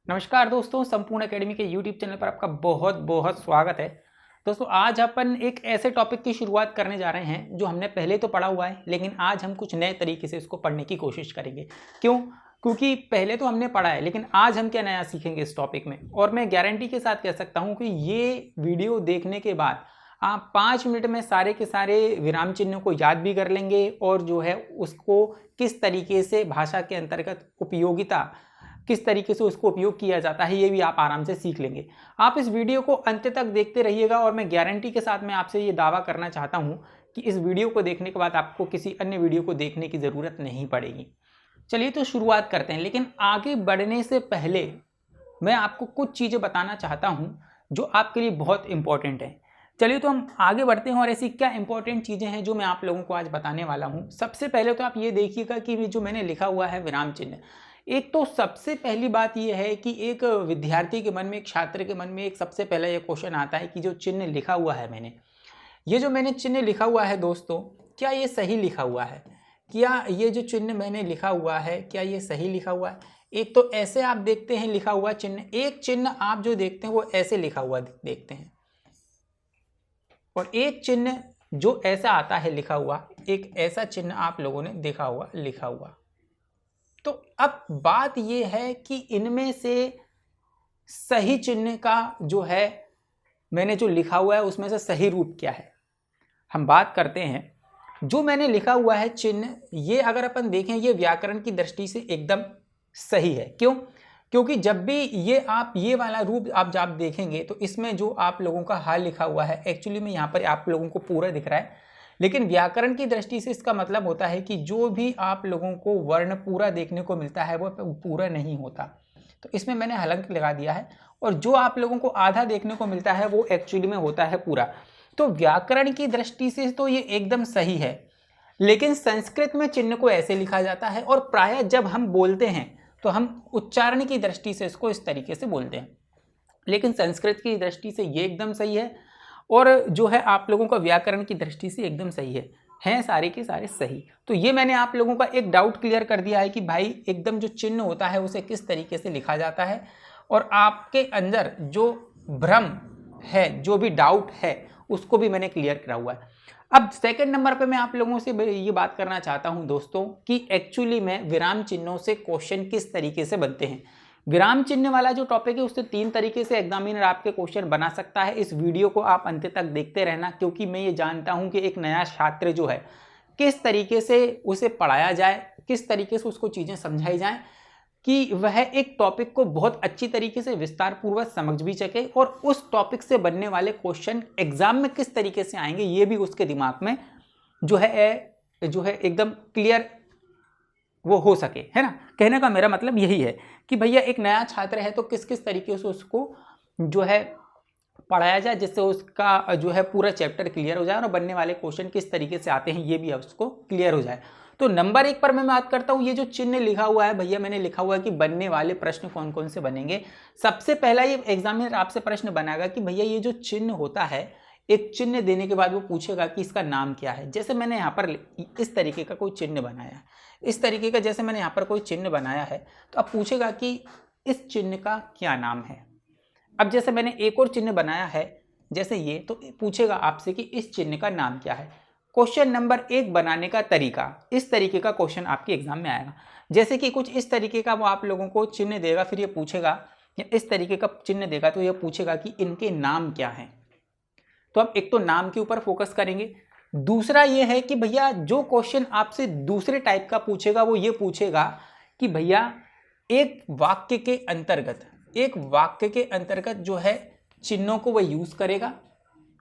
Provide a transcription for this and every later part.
नमस्कार दोस्तों, संपूर्ण एकेडमी के यूट्यूब चैनल पर आपका बहुत बहुत स्वागत है। दोस्तों, आज अपन एक ऐसे टॉपिक की शुरुआत करने जा रहे हैं जो हमने पहले तो पढ़ा हुआ है, लेकिन आज हम कुछ नए तरीके से इसको पढ़ने की कोशिश करेंगे। क्यों? क्योंकि पहले तो हमने पढ़ा है, लेकिन आज हम क्या नया सीखेंगे इस टॉपिक में। और मैं गारंटी के साथ कह सकता हूँ कि ये वीडियो देखने के बाद आप 5 मिनट में सारे के सारे विराम चिन्हों को याद भी कर लेंगे और जो है उसको किस तरीके से भाषा के अंतर्गत उपयोगिता, किस तरीके से उसको उपयोग किया जाता है, ये भी आप आराम से सीख लेंगे। आप इस वीडियो को अंत तक देखते रहिएगा और मैं गारंटी के साथ मैं आपसे ये दावा करना चाहता हूँ कि इस वीडियो को देखने के बाद आपको किसी अन्य वीडियो को देखने की ज़रूरत नहीं पड़ेगी। चलिए तो शुरुआत करते हैं, लेकिन आगे बढ़ने से पहले मैं आपको कुछ चीज़ें बताना चाहता हूँ जो आपके लिए बहुत इंपॉर्टेंट है। चलिए तो हम आगे बढ़ते हैं और ऐसी क्या इंपॉर्टेंट चीज़ें हैं जो मैं आप लोगों को आज बताने वाला हूँ। सबसे पहले तो आप ये देखिएगा कि जो मैंने लिखा हुआ है विराम चिन्ह, एक तो सबसे पहली बात यह है कि एक विद्यार्थी के मन में, एक छात्र के मन में एक सबसे पहला ये क्वेश्चन आता है कि जो चिन्ह लिखा हुआ है मैंने, ये जो मैंने चिन्ह लिखा हुआ है दोस्तों, क्या ये सही लिखा हुआ है? क्या ये जो चिन्ह मैंने लिखा हुआ है, क्या ये सही लिखा हुआ है? एक तो ऐसे आप देखते हैं लिखा हुआ चिन्ह, एक चिन्ह आप जो देखते हैं वो ऐसे लिखा हुआ देखते हैं, और एक चिन्ह जो ऐसा आता है लिखा हुआ, एक ऐसा चिन्ह आप लोगों ने देखा हुआ लिखा हुआ। तो अब बात यह है कि इनमें से सही चिन्ह का जो है मैंने जो लिखा हुआ है उसमें से सही रूप क्या है, हम बात करते हैं। जो मैंने लिखा हुआ है चिन्ह, ये अगर अपन देखें ये व्याकरण की दृष्टि से एकदम सही है। क्यों? क्योंकि जब भी ये वाला रूप आप जब देखेंगे तो इसमें जो आप लोगों का हाल लिखा हुआ है, एक्चुअली में यहाँ पर आप लोगों को पूरा दिख रहा है, लेकिन व्याकरण की दृष्टि से इसका मतलब होता है कि जो भी आप लोगों को वर्ण पूरा देखने को मिलता है वो पूरा नहीं होता। तो इसमें मैंने हलंत लगा दिया है, और जो आप लोगों को आधा देखने को मिलता है वो एक्चुअली में होता है पूरा। तो व्याकरण की दृष्टि से तो ये एकदम सही है, लेकिन संस्कृत में चिन्ह को ऐसे लिखा जाता है, और प्रायः जब हम बोलते हैं तो हम उच्चारण की दृष्टि से इसको इस तरीके से बोलते हैं, लेकिन संस्कृत की दृष्टि से ये एकदम सही है, और जो है आप लोगों का व्याकरण की दृष्टि से एकदम सही है, हैं सारे के सारे सही। तो ये मैंने आप लोगों का एक डाउट क्लियर कर दिया है कि भाई एकदम जो चिन्ह होता है उसे किस तरीके से लिखा जाता है, और आपके अंदर जो भ्रम है, जो भी डाउट है, उसको भी मैंने क्लियर करा हुआ है। अब सेकंड नंबर पे मैं आप लोगों से ये बात करना चाहता हूं दोस्तों कि एक्चुअली में विराम चिन्हों से क्वेश्चन किस तरीके से बनते हैं। विराम चिन्ह वाला जो टॉपिक है उससे 3 तरीके से एग्जामिनर आपके क्वेश्चन बना सकता है। इस वीडियो को आप अंत तक देखते रहना, क्योंकि मैं ये जानता हूं कि एक नया छात्र जो है किस तरीके से उसे पढ़ाया जाए, किस तरीके से उसको चीज़ें समझाई जाएं कि वह एक टॉपिक को बहुत अच्छी तरीके से विस्तार पूर्वक समझ भी सके, और उस टॉपिक से बनने वाले क्वेश्चन एग्जाम में किस तरीके से आएंगे ये भी उसके दिमाग में जो है एकदम क्लियर वो हो सके, है ना। कहने का मेरा मतलब यही है कि भैया एक नया छात्र है तो किस किस तरीके से उसको जो है पढ़ाया जाए जिससे उसका जो है पूरा चैप्टर क्लियर हो जाए, और बनने वाले क्वेश्चन किस तरीके से आते हैं ये भी उसको क्लियर हो जाए। तो नंबर 1 पर मैं बात करता हूँ, ये जो चिन्ह लिखा हुआ है भैया, मैंने लिखा हुआ है कि बनने वाले प्रश्न कौन कौन से बनेंगे। सबसे पहला ये एग्जामिनर आपसे प्रश्न बनाएगा कि भैया ये जो चिन्ह होता है, एक चिन्ह देने के बाद वो पूछेगा कि इसका नाम क्या है। जैसे मैंने यहाँ पर इस तरीके का कोई चिन्ह बनाया, इस तरीके का जैसे मैंने यहाँ पर कोई चिन्ह बनाया है, तो अब पूछेगा कि इस चिन्ह का क्या नाम है। अब जैसे मैंने एक और चिन्ह बनाया है जैसे ये, तो पूछेगा आपसे कि इस चिन्ह का नाम क्या है। क्वेश्चन नंबर 1 बनाने का तरीका, इस तरीके का क्वेश्चन आपके एग्जाम में आएगा। जैसे कि कुछ इस तरीके का वो आप लोगों को चिन्ह देगा, फिर ये पूछेगा, या इस तरीके का चिन्ह देगा तो ये पूछेगा कि इनके नाम क्या हैं। तो अब एक तो नाम के ऊपर फोकस करेंगे। दूसरा ये है कि भैया जो क्वेश्चन आपसे दूसरे टाइप का पूछेगा वो ये पूछेगा कि भैया एक वाक्य के अंतर्गत जो है चिन्हों को वह यूज करेगा,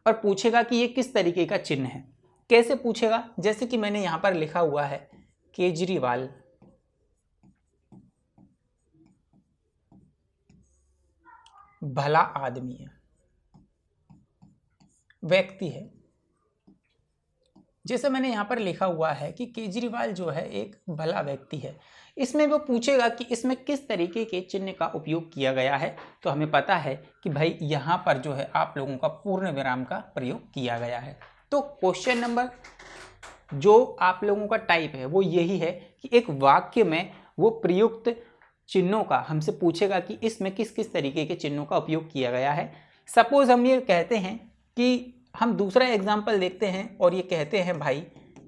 और पूछेगा कि ये किस तरीके का चिन्ह है। कैसे पूछेगा? जैसे कि मैंने यहां पर लिखा हुआ है केजरीवाल, भला आदमी है, व्यक्ति है। जैसे मैंने यहां पर लिखा हुआ है कि केजरीवाल जो है एक भला व्यक्ति है, इसमें वो पूछेगा कि इसमें किस तरीके के चिन्ह का उपयोग किया गया है। तो हमें पता है कि भाई यहां पर जो है आप लोगों का पूर्ण विराम का प्रयोग किया गया है। तो क्वेश्चन नंबर जो आप लोगों का टाइप है वो यही है कि एक वाक्य में वो प्रयुक्त चिन्हों का हमसे पूछेगा कि इसमें किस किस तरीके के चिन्हों का उपयोग किया गया है। सपोज हम ये कहते हैं कि हम दूसरा एग्जाम्पल देखते हैं और ये कहते हैं भाई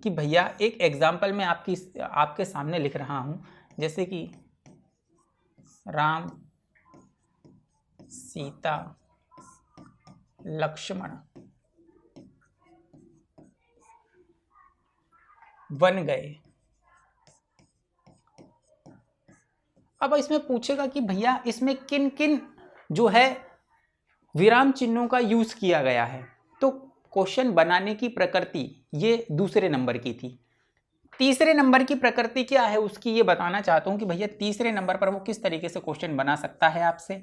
कि भैया एक एग्जाम्पल मैं आपके सामने लिख रहा हूँ, जैसे कि राम सीता लक्ष्मण वन गए। अब इसमें पूछेगा कि भैया इसमें किन किन जो है विराम चिन्हों का यूज किया गया है। तो क्वेश्चन बनाने की प्रकृति ये दूसरे नंबर की थी। तीसरे नंबर की प्रकृति क्या है उसकी ये बताना चाहता हूं कि भैया तीसरे नंबर पर वो किस तरीके से क्वेश्चन बना सकता है आपसे,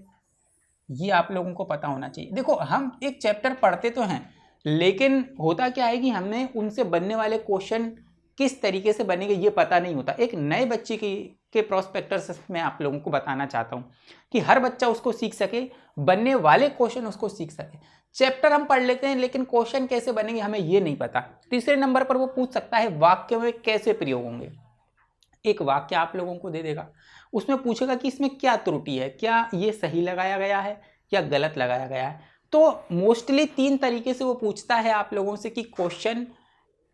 ये आप लोगों को पता होना चाहिए। देखो हम एक चैप्टर पढ़ते तो हैं, लेकिन होता क्या है कि हमें उनसे बनने वाले क्वेश्चन किस तरीके से बनेंगे ये पता नहीं होता। एक नए बच्चे के प्रोस्पेक्टस मैं आप लोगों को बताना चाहता हूँ कि हर बच्चा उसको सीख सके, बनने वाले क्वेश्चन उसको सीख सके। चैप्टर हम पढ़ लेते हैं लेकिन क्वेश्चन कैसे बनेंगे हमें ये नहीं पता। तीसरे नंबर पर वो पूछ सकता है वाक्य में कैसे प्रयोग होंगे। एक वाक्य आप लोगों को दे देगा, उसमें पूछेगा कि इसमें क्या त्रुटि है, क्या ये सही लगाया गया है या गलत लगाया गया है। तो मोस्टली 3 तरीके से वो पूछता है आप लोगों से कि क्वेश्चन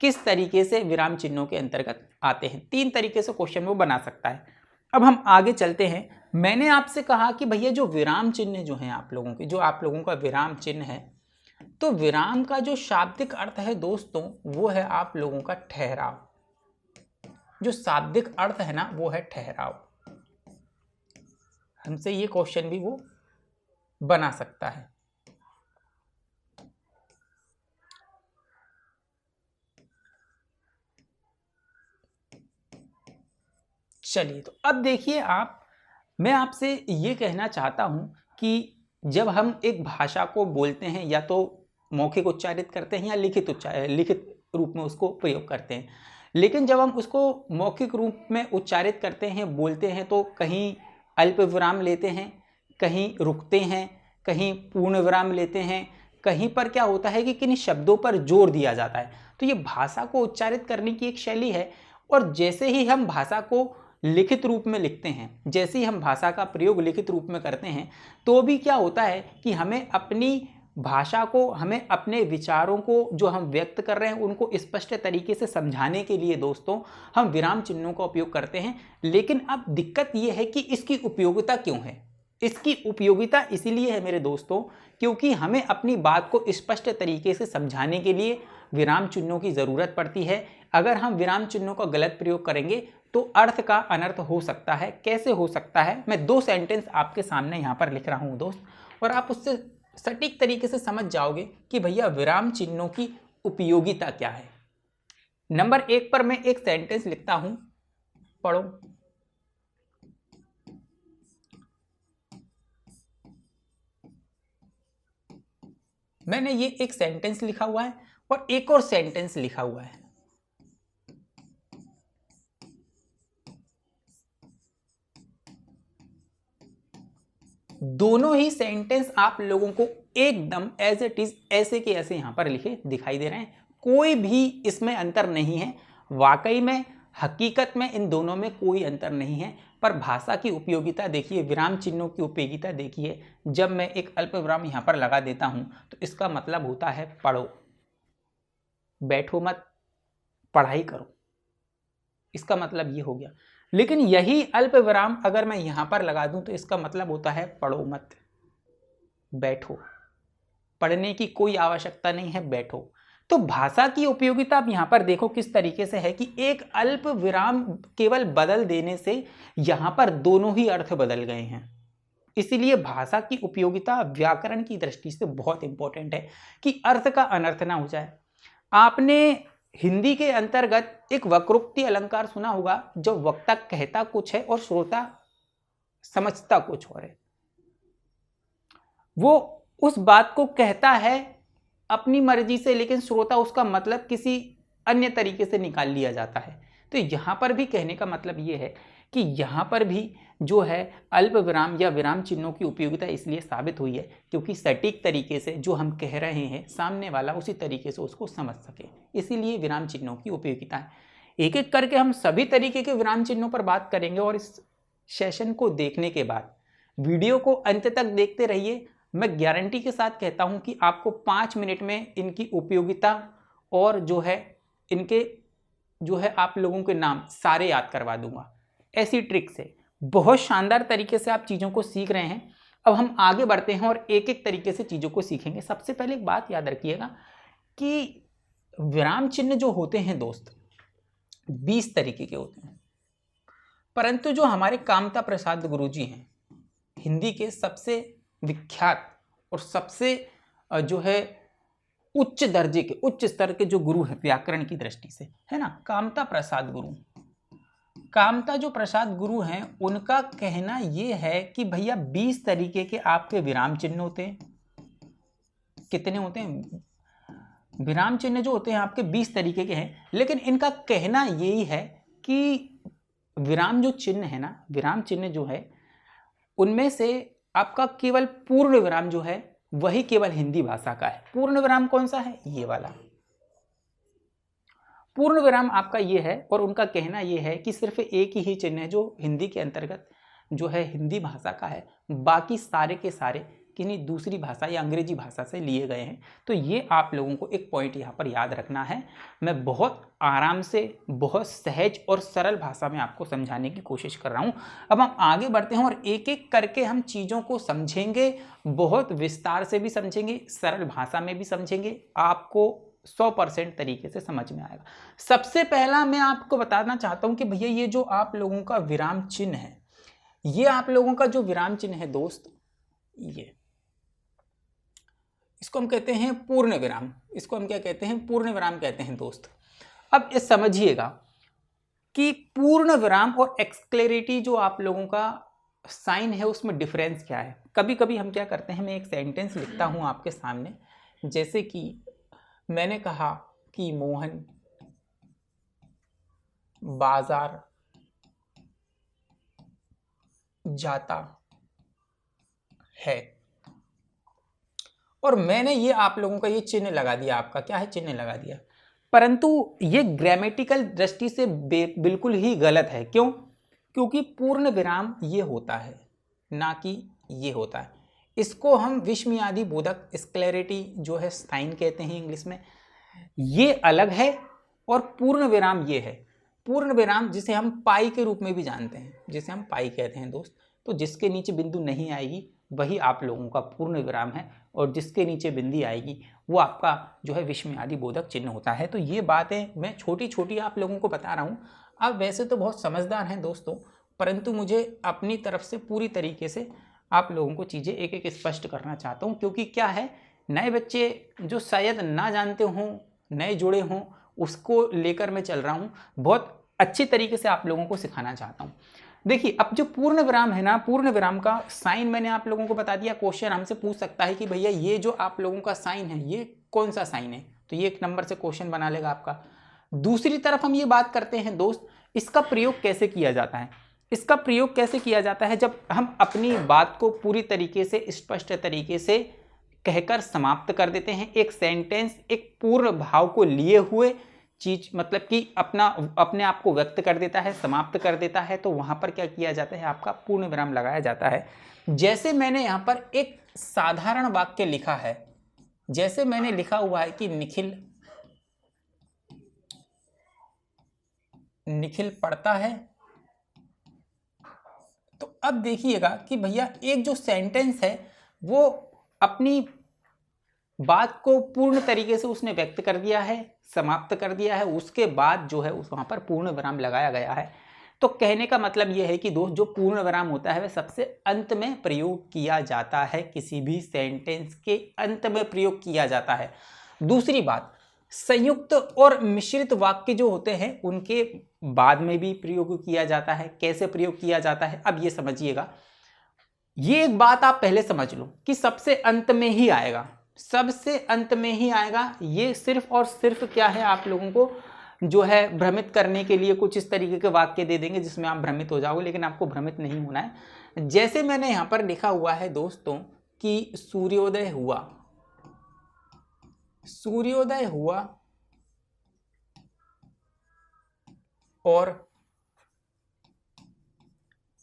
किस तरीके से विराम चिन्हों के अंतर्गत आते हैं। 3 तरीके से क्वेश्चन वो बना सकता है। अब हम आगे चलते हैं। मैंने आपसे कहा कि भैया जो विराम चिन्ह जो हैं आप लोगों के, जो आप लोगों का विराम चिन्ह है, तो विराम का जो शाब्दिक अर्थ है दोस्तों वो है आप लोगों का ठहराव। जो शाब्दिक अर्थ है ना वो है ठहराव। हमसे ये क्वेश्चन भी वो बना सकता है। चलिए तो अब देखिए आप, मैं आपसे ये कहना चाहता हूं कि जब हम एक भाषा को बोलते हैं या तो मौखिक उच्चारित करते हैं या लिखित रूप में उसको प्रयोग करते हैं, लेकिन जब हम उसको मौखिक रूप में उच्चारित करते हैं, बोलते हैं, तो कहीं अल्प विराम लेते हैं, कहीं रुकते हैं, कहीं पूर्ण विराम लेते हैं, कहीं पर क्या होता है कि किन्हीं शब्दों पर जोर दिया जाता है। तो ये भाषा को उच्चारित करने की एक शैली है। और जैसे ही हम भाषा को लिखित रूप में लिखते हैं, जैसे ही हम भाषा का प्रयोग लिखित रूप में करते हैं, तो भी क्या होता है कि हमें अपनी भाषा को, हमें अपने विचारों को जो हम व्यक्त कर रहे हैं उनको स्पष्ट तरीके से समझाने के लिए दोस्तों हम विराम चिन्हों का उपयोग करते हैं। लेकिन अब दिक्कत यह है कि इसकी उपयोगिता क्यों है। इसकी उपयोगिता इसीलिए है मेरे दोस्तों क्योंकि हमें अपनी बात को स्पष्ट तरीके से समझाने के लिए विराम चिन्हों की ज़रूरत पड़ती है। अगर हम विराम चिन्हों का गलत प्रयोग करेंगे तो अर्थ का अनर्थ हो सकता है। कैसे हो सकता है, मैं 2 सेंटेंस आपके सामने यहाँ पर लिख रहा हूँ दोस्त, और आप उससे सटीक तरीके से समझ जाओगे कि भैया विराम चिन्हों की उपयोगिता क्या है। नंबर 1 पर मैं एक सेंटेंस लिखता हूं, पढ़ो। मैंने ये एक सेंटेंस लिखा हुआ है और एक और सेंटेंस लिखा हुआ है। दोनों ही सेंटेंस आप लोगों को एकदम एज इट इज ऐसे के ऐसे यहां पर लिखे दिखाई दे रहे हैं। कोई भी इसमें अंतर नहीं है। वाकई में, हकीकत में इन दोनों में कोई अंतर नहीं है। पर भाषा की उपयोगिता देखिए, विराम चिन्हों की उपयोगिता देखिए। जब मैं एक अल्प विराम यहां पर लगा देता हूं तो इसका मतलब होता है पढ़ो, बैठो मत, पढ़ाई करो। इसका मतलब ये हो गया। लेकिन यही अल्प विराम अगर मैं यहां पर लगा दूं तो इसका मतलब होता है पढ़ो मत, बैठो। पढ़ने की कोई आवश्यकता नहीं है, बैठो। तो भाषा की उपयोगिता आप यहां पर देखो किस तरीके से है कि एक अल्प विराम केवल बदल देने से यहां पर दोनों ही अर्थ बदल गए हैं। इसीलिए भाषा की उपयोगिता व्याकरण की दृष्टि से बहुत इंपॉर्टेंट है कि अर्थ का अनर्थ ना हो जाए। आपने हिंदी के अंतर्गत एक वक्रोक्ति अलंकार सुना होगा, जब वक्ता कहता कुछ है और श्रोता समझता कुछ और है। वो उस बात को कहता है अपनी मर्जी से, लेकिन श्रोता उसका मतलब किसी अन्य तरीके से निकाल लिया जाता है। तो यहां पर भी कहने का मतलब ये है कि यहां पर भी जो है अल्प विराम या विराम चिन्हों की उपयोगिता इसलिए साबित हुई है क्योंकि सटीक तरीके से जो हम कह रहे हैं सामने वाला उसी तरीके से उसको समझ सके। इसीलिए विराम चिन्हों की उपयोगिता है। एक एक करके हम सभी तरीके के विराम चिन्हों पर बात करेंगे और इस सेशन को देखने के बाद वीडियो को अंत तक देखते रहिए। मैं गारंटी के साथ कहता हूं कि आपको 5 मिनट में इनकी उपयोगिता और जो है इनके जो है आप लोगों के नाम सारे याद करवा दूंगा। ऐसी ट्रिक से बहुत शानदार तरीके से आप चीज़ों को सीख रहे हैं। अब हम आगे बढ़ते हैं और एक एक तरीके से चीज़ों को सीखेंगे। सबसे पहले एक बात याद रखिएगा कि विराम चिन्ह जो होते हैं दोस्त 20 तरीके के होते हैं, परंतु जो हमारे कामता प्रसाद गुरुजी हैं, हिंदी के सबसे विख्यात और सबसे जो है उच्च दर्जे के उच्च स्तर के जो गुरु हैं व्याकरण की दृष्टि से, है ना, कामता प्रसाद गुरु, कामता जो प्रसाद गुरु हैं, उनका कहना यह है कि भैया 20 तरीके के आपके विराम चिन्ह होते हैं। कितने होते हैं? विराम चिन्ह जो होते हैं आपके 20 तरीके के हैं, लेकिन इनका कहना यही है कि विराम जो चिन्ह है ना, विराम चिन्ह जो है उनमें से आपका केवल पूर्ण विराम जो है वही केवल हिंदी भाषा का है। पूर्ण विराम कौन सा है? ये वाला पूर्ण विराम आपका ये है। और उनका कहना ये है कि सिर्फ एक ही चिन्ह है जो हिंदी के अंतर्गत जो है हिंदी भाषा का है, बाकी सारे के सारे किन्हीं दूसरी भाषा या अंग्रेजी भाषा से लिए गए हैं। तो ये आप लोगों को एक पॉइंट यहाँ पर याद रखना है। मैं बहुत आराम से, बहुत सहज और सरल भाषा में आपको समझाने की कोशिश कर रहा हूँ। अब हम आगे बढ़ते हैं और एक एक करके हम चीज़ों को समझेंगे, बहुत विस्तार से भी समझेंगे, सरल भाषा में भी समझेंगे, आपको 100% तरीके से समझ में आएगा। सबसे पहला मैं आपको बताना चाहता हूँ कि भैया ये जो आप लोगों का विराम चिन्ह है, ये आप लोगों का जो विराम चिन्ह है दोस्त, ये इसको हम कहते हैं पूर्ण विराम। इसको हम क्या कहते हैं? पूर्ण विराम कहते हैं दोस्त। अब ये समझिएगा कि पूर्ण विराम और एक्सक्लेरेटी जो आप लोगों का साइन है उसमें डिफरेंस क्या है। कभी कभी हम क्या करते हैं, मैं एक सेंटेंस लिखता हूं आपके सामने, जैसे कि मैंने कहा कि मोहन बाजार जाता है, और मैंने ये आप लोगों का ये चिन्ह लगा दिया। आपका क्या है? चिन्ह लगा दिया। परंतु ये ग्रामेटिकल दृष्टि से बिल्कुल ही गलत है। क्यों? क्योंकि पूर्ण विराम ये होता है, ना कि ये होता है। इसको हम विस्मयादि बोधक स्क्लेरिटी जो है साइन कहते हैं इंग्लिश में, ये अलग है। और पूर्ण विराम ये है। पूर्ण विराम जिसे हम पाई के रूप में भी जानते हैं, जिसे हम पाई कहते हैं दोस्त, तो जिसके नीचे बिंदु नहीं आएगी वही आप लोगों का पूर्ण विराम है, और जिसके नीचे बिंदी आएगी वो आपका जो है विस्मयादि बोधक चिन्ह होता है। तो ये बातें मैं छोटी छोटी आप लोगों को बता रहा हूँ। आप वैसे तो बहुत समझदार हैं दोस्तों, परंतु मुझे अपनी तरफ से पूरी तरीके से आप लोगों को चीज़ें एक एक स्पष्ट करना चाहता हूँ। क्योंकि क्या है, नए बच्चे जो शायद ना जानते हों, नए जुड़े हों, उसको लेकर मैं चल रहा हूँ। बहुत अच्छी तरीके से आप लोगों को सिखाना चाहता हूँ। देखिए, अब जो पूर्ण विराम है ना, पूर्ण विराम का साइन मैंने आप लोगों को बता दिया। क्वेश्चन हमसे पूछ सकता है कि भैया ये जो आप लोगों का साइन है ये कौन सा साइन है, तो ये 1 नंबर से क्वेश्चन बना लेगा आपका। दूसरी तरफ हम ये बात करते हैं दोस्त, इसका प्रयोग कैसे किया जाता है। इसका प्रयोग कैसे किया जाता है? जब हम अपनी बात को पूरी तरीके से स्पष्ट तरीके से कहकर समाप्त कर देते हैं, एक सेंटेंस एक पूर्ण भाव को लिए हुए चीज, मतलब कि अपने आप को व्यक्त कर देता है, समाप्त कर देता है, तो वहां पर क्या किया जाता है? आपका पूर्ण विराम लगाया जाता है। जैसे मैंने यहां पर एक साधारण वाक्य लिखा है, जैसे मैंने लिखा हुआ है कि निखिल पढ़ता है, तो अब देखिएगा कि भैया एक जो सेंटेंस है वो अपनी बात को पूर्ण तरीके से उसने व्यक्त कर दिया है, समाप्त कर दिया है, उसके बाद जो है उस वहां पर पूर्ण विराम लगाया गया है। तो कहने का मतलब यह है कि दोस्त, जो पूर्ण विराम होता है वह सबसे अंत में प्रयोग किया जाता है, किसी भी सेंटेंस के अंत में प्रयोग किया जाता है। दूसरी बात, संयुक्त और मिश्रित वाक्य जो होते हैं उनके बाद में भी प्रयोग किया जाता है। कैसे प्रयोग किया जाता है अब ये समझिएगा। ये एक बात आप पहले समझ लो कि सबसे अंत में ही आएगा, सबसे अंत में ही आएगा। ये सिर्फ और सिर्फ क्या है, आप लोगों को जो है भ्रमित करने के लिए कुछ इस तरीके के वाक्य दे देंगे जिसमें आप भ्रमित हो जाओगे, लेकिन आपको भ्रमित नहीं होना है। जैसे मैंने यहां पर लिखा हुआ है दोस्तों कि सूर्योदय हुआ, सूर्योदय हुआ और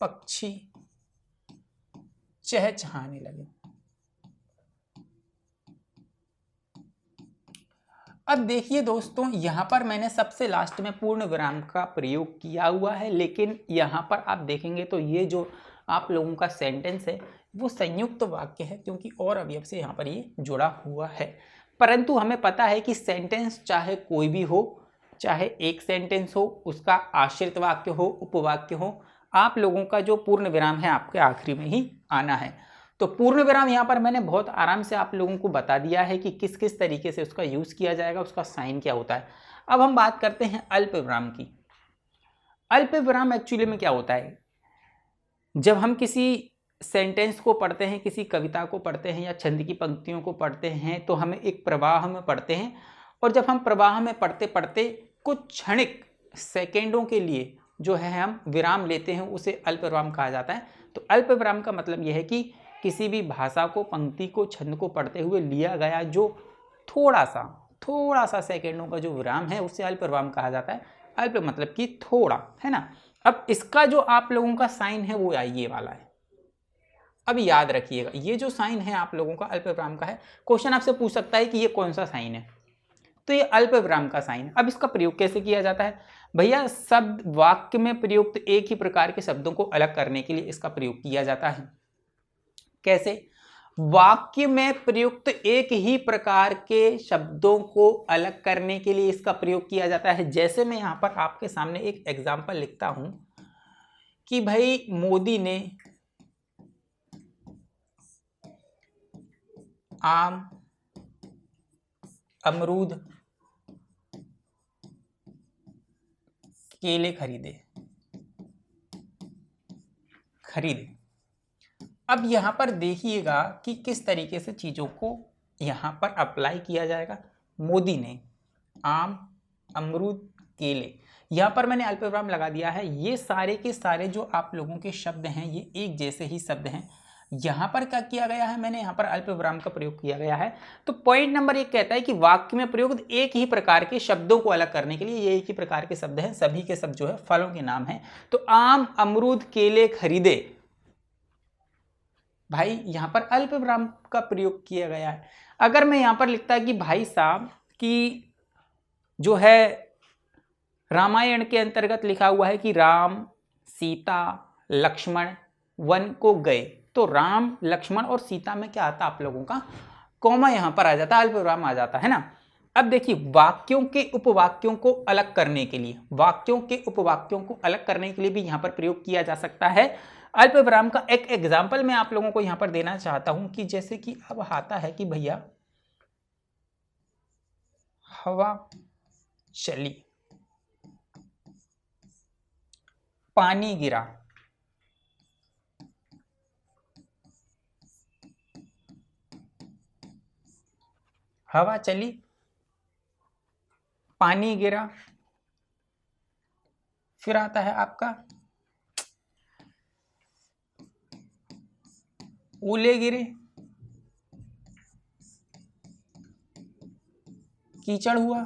पक्षी चहचहाने लगे। अब देखिए दोस्तों, यहां पर मैंने सबसे लास्ट में पूर्ण विराम का प्रयोग किया हुआ है, लेकिन यहां पर आप देखेंगे तो ये जो आप लोगों का सेंटेंस है वो संयुक्त वाक्य है, क्योंकि और अवयव से यहां पर ये जुड़ा हुआ है। परंतु हमें पता है कि सेंटेंस चाहे कोई भी हो, चाहे एक सेंटेंस हो, उसका आश्रित वाक्य हो, उपवाक्य हो, आप लोगों का जो पूर्ण विराम है आपके आखिरी में ही आना है। तो पूर्ण विराम यहाँ पर मैंने बहुत आराम से आप लोगों को बता दिया है कि किस किस तरीके से उसका यूज किया जाएगा, उसका साइन क्या होता है। अब हम बात करते हैं अल्प विराम की। अल्प विराम एक्चुअली में क्या होता है, जब हम किसी सेंटेंस को पढ़ते हैं, किसी कविता को पढ़ते हैं या छंद की पंक्तियों को पढ़ते हैं, तो हमें एक प्रवाह में पढ़ते हैं, और जब हम प्रवाह में पढ़ते पढ़ते कुछ क्षणिक सेकेंडों के लिए जो है हम विराम लेते हैं, उसे अल्प विराम कहा जाता है। तो अल्प विराम का मतलब यह है कि किसी भी भाषा को, पंक्ति को, छंद को पढ़ते हुए लिया गया जो थोड़ा सा सेकेंडों का जो विराम है, उसे अल्प विराम कहा जाता है। अल्प मतलब कि थोड़ा, है ना। अब इसका जो आप लोगों का साइन है वो ये वाला है। अब याद रखिएगा, ये जो साइन है आप लोगों का अल्प विराम का है। क्वेश्चन आपसे पूछ सकता है कि ये कौन सा साइन है, तो ये अल्प विराम का साइन है। अब इसका प्रयोग कैसे किया जाता है भैया, शब्द वाक्य में प्रयुक्त एक ही प्रकार के शब्दों को अलग करने के लिए इसका प्रयोग किया जाता है। कैसे? वाक्य में प्रयुक्त एक ही प्रकार के शब्दों को अलग करने के लिए इसका प्रयोग किया जाता है। जैसे मैं यहां पर आपके सामने एक एग्जाम्पल लिखता हूं कि भाई मोदी ने आम, अमरूद, केले खरीदे। अब यहां पर देखिएगा कि किस तरीके से चीजों को यहां पर अप्लाई किया जाएगा। मोदी ने आम, अमरूद, केले, यहां पर मैंने अल्प विराम लगा दिया है। ये सारे के सारे जो आप लोगों के शब्द हैं ये एक जैसे ही शब्द हैं। यहां पर क्या किया गया है, मैंने यहां पर अल्प विराम का प्रयोग किया गया है। तो पॉइंट नंबर 1 कहता है कि वाक्य में प्रयुक्त एक ही प्रकार के शब्दों को अलग करने के लिए ये एक ही प्रकार के शब्द हैं, सभी के शब्द जो है फलों के नाम हैं। तो आम, अमरूद, केले खरीदे, भाई यहां पर अल्प विराम का प्रयोग किया गया है। अगर मैं यहां पर लिखता कि भाई साहब की जो है रामायण के अंतर्गत लिखा हुआ है कि राम, सीता, लक्ष्मण वन को गए, तो राम, लक्ष्मण और सीता में क्या आता आप लोगों का, कॉमा यहां पर आ जाता, अल्प विराम आ जाता है ना। अब देखिए, वाक्यों के उपवाक्यों को अलग करने के लिए, वाक्यों के उपवाक्यों को अलग करने के लिए भी यहां पर प्रयोग किया जा सकता है अल्प विराम का। एक एग्जाम्पल मैं आप लोगों को यहां पर देना चाहता हूं कि जैसे कि अब आता है कि भैया हवा चली, पानी गिरा, हवा चली, पानी गिरा, फिर आता है आपका ओले गिरे, कीचड़ हुआ,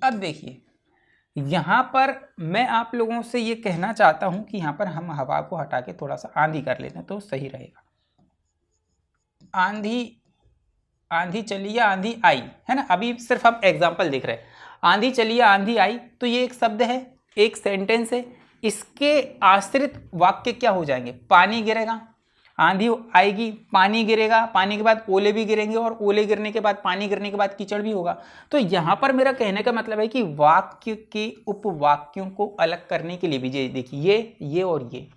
अब देखिए यहां पर मैं आप लोगों से ये कहना चाहता हूं कि यहां पर हम हवा को हटा के थोड़ा सा आंधी कर लेते हैं तो सही रहेगा। आंधी चली या आंधी आई, है ना। अभी सिर्फ हम एग्जाम्पल देख रहे हैं। आंधी चली या आंधी आई, तो ये एक शब्द है, एक सेंटेंस है। इसके आश्रित वाक्य क्या हो जाएंगे, पानी गिरेगा, आंधी आएगी, पानी गिरेगा, पानी के बाद ओले भी गिरेंगे, और ओले गिरने के बाद, पानी गिरने के बाद कीचड़ भी होगा। तो यहां पर मेरा कहने का मतलब है कि वाक्य के उपवाक्यों को अलग करने के लिए भी, देखिए ये और ये,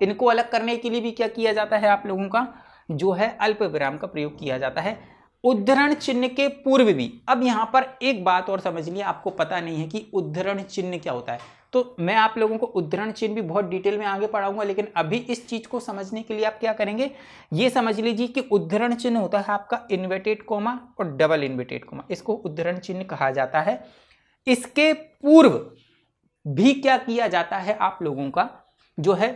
इनको अलग करने के लिए भी क्या किया जाता है, आप लोगों का जो है अल्प विराम का प्रयोग किया जाता है। उद्धरण चिन्ह के पूर्व भी। अब यहां पर एक बात और समझ लिया, आपको पता नहीं है कि उद्धरण चिन्ह क्या होता है, तो मैं आप लोगों को उद्धरण चिन्ह भी बहुत डिटेल में आगे पढ़ाऊंगा। लेकिन अभी इस चीज को समझने के लिए आप क्या करेंगे, ये समझ लीजिए कि उद्धरण चिन्ह होता है आपका इन्वर्टेड कोमा और डबल इन्वर्टेड कोमा, इसको उद्धरण चिन्ह कहा जाता है। इसके पूर्व भी क्या किया जाता है, आप लोगों का जो है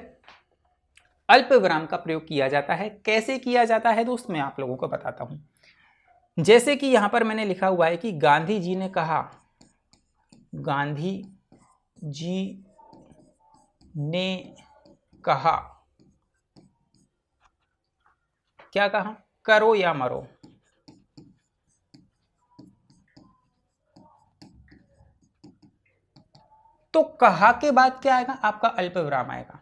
अल्प विराम का प्रयोग किया जाता है। कैसे किया जाता है दोस्त, मैं आप लोगों को बताता हूं। जैसे कि यहां पर मैंने लिखा हुआ है कि गांधी जी ने कहा गांधी जी ने कहा, क्या कहा? करो या मरो। तो कहा के बाद क्या आएगा? आपका अल्प विराम आएगा।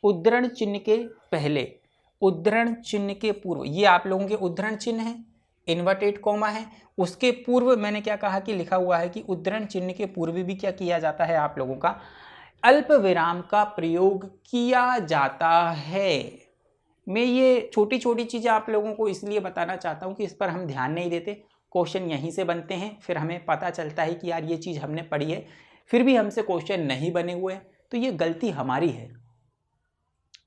उद्धरण चिन्ह के पहले, उद्धरण चिन्ह के पूर्व, ये आप लोगों के उद्धरण चिन्ह है, इन्वर्टेड कॉमा है, उसके पूर्व मैंने क्या कहा कि लिखा हुआ है कि उद्धरण चिन्ह के पूर्व भी क्या किया जाता है? आप लोगों का अल्प विराम का प्रयोग किया जाता है। मैं ये छोटी छोटी चीज़ें आप लोगों को इसलिए बताना चाहता हूँ कि इस पर हम ध्यान नहीं देते, क्वेश्चन यहीं से बनते हैं, फिर हमें पता चलता है कि यार ये चीज़ हमने पढ़ी है, फिर भी हमसे क्वेश्चन नहीं बने हुए, तो ये गलती हमारी है।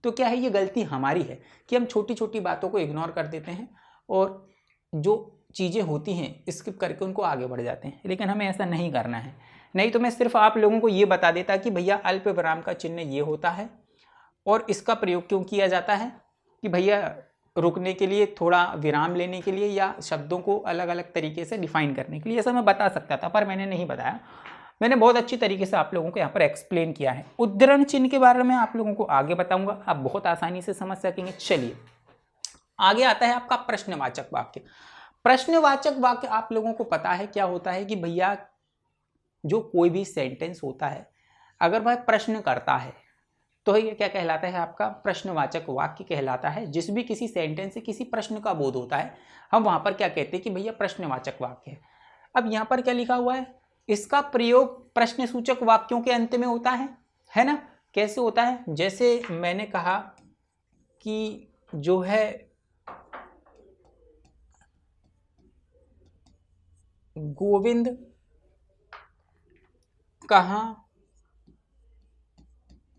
तो क्या है? ये गलती हमारी है कि हम छोटी छोटी बातों को इग्नोर कर देते हैं और जो चीज़ें होती हैं स्किप करके उनको आगे बढ़ जाते हैं, लेकिन हमें ऐसा नहीं करना है। नहीं तो मैं सिर्फ आप लोगों को ये बता देता कि भैया अल्प विराम का चिन्ह ये होता है और इसका प्रयोग क्यों किया जाता है, कि भैया रुकने के लिए, थोड़ा विराम लेने के लिए, या शब्दों को अलग अलग तरीके से डिफाइन करने के लिए। ऐसा मैं बता सकता था पर मैंने नहीं बताया। मैंने बहुत अच्छी तरीके से आप लोगों को यहाँ पर एक्सप्लेन किया है। उद्धरण चिन्ह के बारे में आप लोगों को आगे बताऊंगा, आप बहुत आसानी से समझ सकेंगे। चलिए आगे आता है आपका प्रश्नवाचक वाक्य। प्रश्नवाचक वाक्य आप लोगों को पता है क्या होता है कि भैया जो कोई भी सेंटेंस होता है अगर वह प्रश्न करता है तो ये क्या कहलाता है? आपका प्रश्नवाचक वाक्य कहलाता है। जिस भी किसी सेंटेंस से किसी प्रश्न का बोध होता है हम वहां पर क्या कहते हैं कि भैया प्रश्नवाचक वाक्य है। अब यहाँ पर क्या लिखा हुआ है? इसका प्रयोग प्रश्नसूचक वाक्यों के अंत में होता है ना? कैसे होता है? जैसे मैंने कहा कि जो है गोविंद कहाँ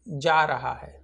जा रहा है,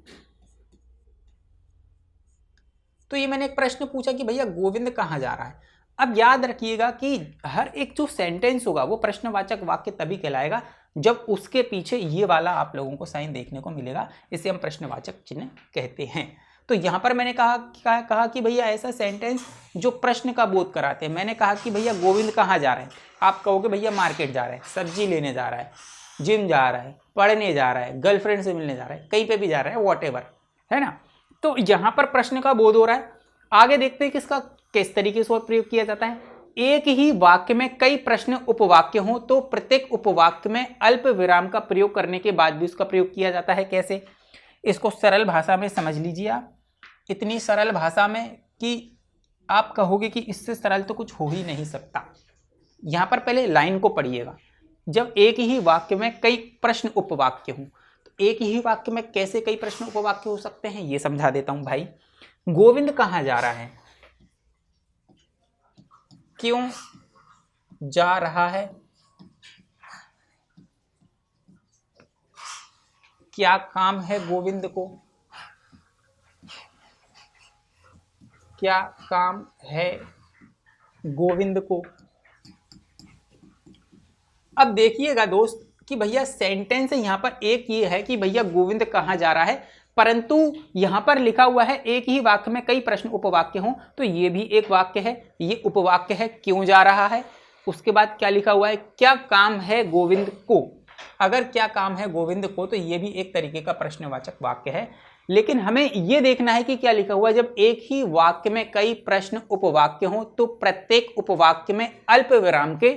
तो ये मैंने एक प्रश्न पूछा कि भैया गोविंद कहाँ जा रहा है। अब याद रखिएगा कि हर एक जो सेंटेंस होगा वो प्रश्नवाचक वाक्य तभी कहलाएगा जब उसके पीछे ये वाला आप लोगों को साइन देखने को मिलेगा, इसे हम प्रश्नवाचक चिन्ह कहते हैं। तो यहाँ पर मैंने कहा कि भैया ऐसा सेंटेंस जो प्रश्न का बोध कराते हैं। मैंने कहा कि भैया गोविंद कहाँ जा रहा है, आप कहोगे भैया मार्केट जा रहा है, सब्जी लेने जा रहा है, जिम जा रहा है, पढ़ने जा रहा है, गर्लफ्रेंड से मिलने जा रहा है, कहीं पे भी जा रहा है, वॉटेवर, है ना? तो यहाँ पर प्रश्न का बोध हो रहा है। आगे देखते हैं कि इसका किस तरीके से प्रयोग किया जाता है। एक ही वाक्य में कई प्रश्न उपवाक्य हों तो प्रत्येक उपवाक्य में अल्प विराम का प्रयोग करने के बाद भी उसका प्रयोग किया जाता है। कैसे? इसको सरल भाषा में समझ लीजिए आप, इतनी सरल भाषा में कि आप कहोगे कि इससे सरल तो कुछ हो ही नहीं सकता। यहाँ पर पहले लाइन को पढ़िएगा। जब एक ही वाक्य में कई प्रश्न उपवाक्य हों तो एक ही वाक्य में कैसे कई प्रश्न उपवाक्य हो सकते हैं ये समझा देता हूं भाई। गोविंद कहाँ जा रहा है, क्यों जा रहा है, क्या काम है गोविंद को, क्या काम है गोविंद को। अब देखिएगा दोस्त कि भैया सेंटेंस यहाँ पर एक ये है कि भैया गोविंद कहाँ जा रहा है, परंतु यहाँ पर लिखा हुआ है एक ही वाक्य में कई प्रश्न उपवाक्य हों तो ये भी एक वाक्य है, ये उपवाक्य है, क्यों जा रहा है। उसके बाद क्या लिखा हुआ है, क्या काम है गोविंद को। अगर क्या काम है गोविंद को तो ये भी एक तरीके का प्रश्नवाचक वाक्य है। लेकिन हमें ये देखना है कि क्या लिखा हुआ है, जब एक ही वाक्य में कई प्रश्न उपवाक्य हों तो प्रत्येक उपवाक्य में अल्प विराम के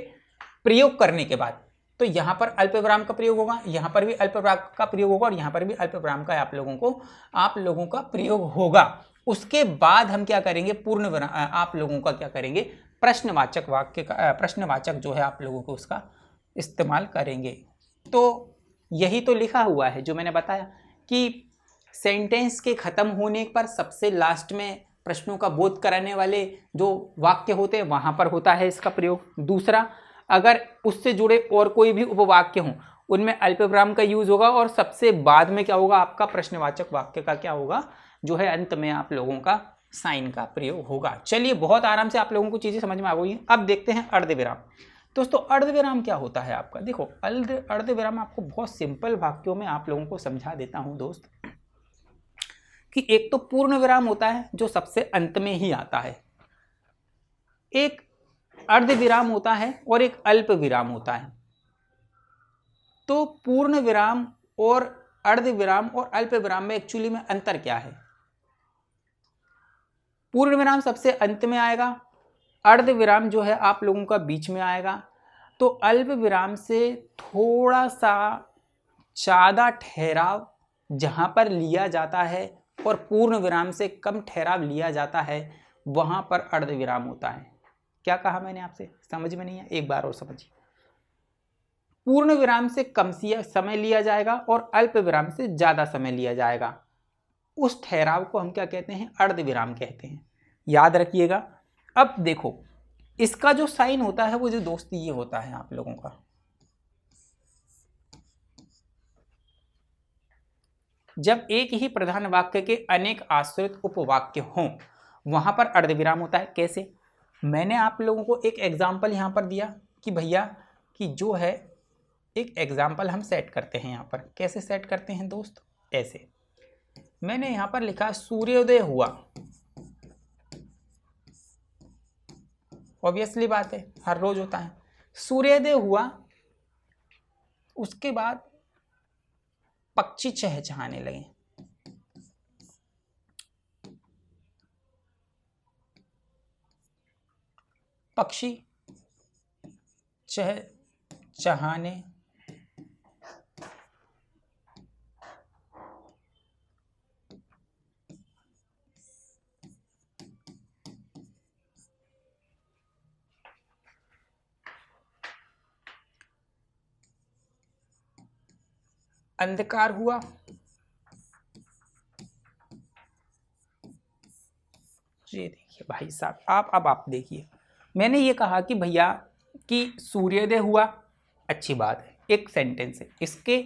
प्रयोग करने के बाद, तो यहाँ पर अल्प विराम का प्रयोग होगा, यहाँ पर भी अल्प विराम का प्रयोग होगा और यहाँ पर भी अल्प विराम का आप लोगों का प्रयोग होगा। उसके बाद हम क्या करेंगे, पूर्ण विराम, आप लोगों का क्या करेंगे, प्रश्नवाचक वाक्य का प्रश्नवाचक जो है आप लोगों को उसका इस्तेमाल करेंगे। तो यही तो लिखा हुआ है जो मैंने बताया कि सेंटेंस के खत्म होने पर सबसे लास्ट में प्रश्नों का बोध कराने वाले जो वाक्य होते हैं वहां पर होता है इसका प्रयोग। दूसरा, अगर उससे जुड़े और कोई भी उपवाक्य हों उनमें अल्प विराम का यूज होगा और सबसे बाद में क्या होगा, आपका प्रश्नवाचक वाक्य का क्या होगा, जो है अंत में आप लोगों का साइन का प्रयोग होगा। चलिए बहुत आराम से आप लोगों को चीजें समझ में आ गई। अब देखते हैं अर्धविराम। दोस्तों अर्धविराम क्या होता है आपका, देखो अर्धविराम आपको बहुत सिंपल वाक्यों में आप लोगों को समझा देता हूं दोस्त, कि एक तो पूर्ण विराम होता है जो सबसे अंत में ही आता है, एक अर्ध विराम होता है और एक अल्प विराम होता है। तो पूर्ण विराम और अर्ध विराम और अल्प विराम में एक्चुअली में अंतर क्या है? पूर्ण विराम सबसे अंत में आएगा, अर्ध विराम जो है आप लोगों का बीच में आएगा, तो अल्प विराम से थोड़ा सा ज़्यादा ठहराव जहां पर लिया जाता है और पूर्ण विराम से कम ठहराव लिया जाता है, वहां पर अर्ध विराम होता है। क्या कहा मैंने आपसे? समझ में नहीं है? एक बार और समझिए। पूर्ण विराम से कम समय लिया जाएगा और अल्प विराम से ज़्यादा समय लिया जाएगा। उस ठहराव को हम क्या कहते हैं? अर्ध विराम कहते हैं। याद रखिएगा। अब देखो, इसका जो साइन होता है वो जो दोस्त ये होता है आप लोगों का, जब एक ही प्रधान वाक्य के अनेक आश्रित उपवाक्य हों वहां पर अर्ध विराम होता है। कैसे? मैंने आप लोगों को एक एग्जाम्पल यहां पर दिया कि भैया कि जो है एक एग्जाम्पल हम सेट करते हैं यहां पर। कैसे सेट करते हैं दोस्त? ऐसे मैंने यहां पर लिखा सूर्योदय हुआ। ऑब्वियसली बात है, हर रोज होता है। सूर्योदय हुआ, उसके बाद पक्षी चहचहाने लगे। पक्षी चहचहाने अंधकार हुआ। ये देखिए भाई साहब, आप देखिए, मैंने ये कहा कि भैया कि सूर्योदय हुआ, अच्छी बात है, एक सेंटेंस है। इसके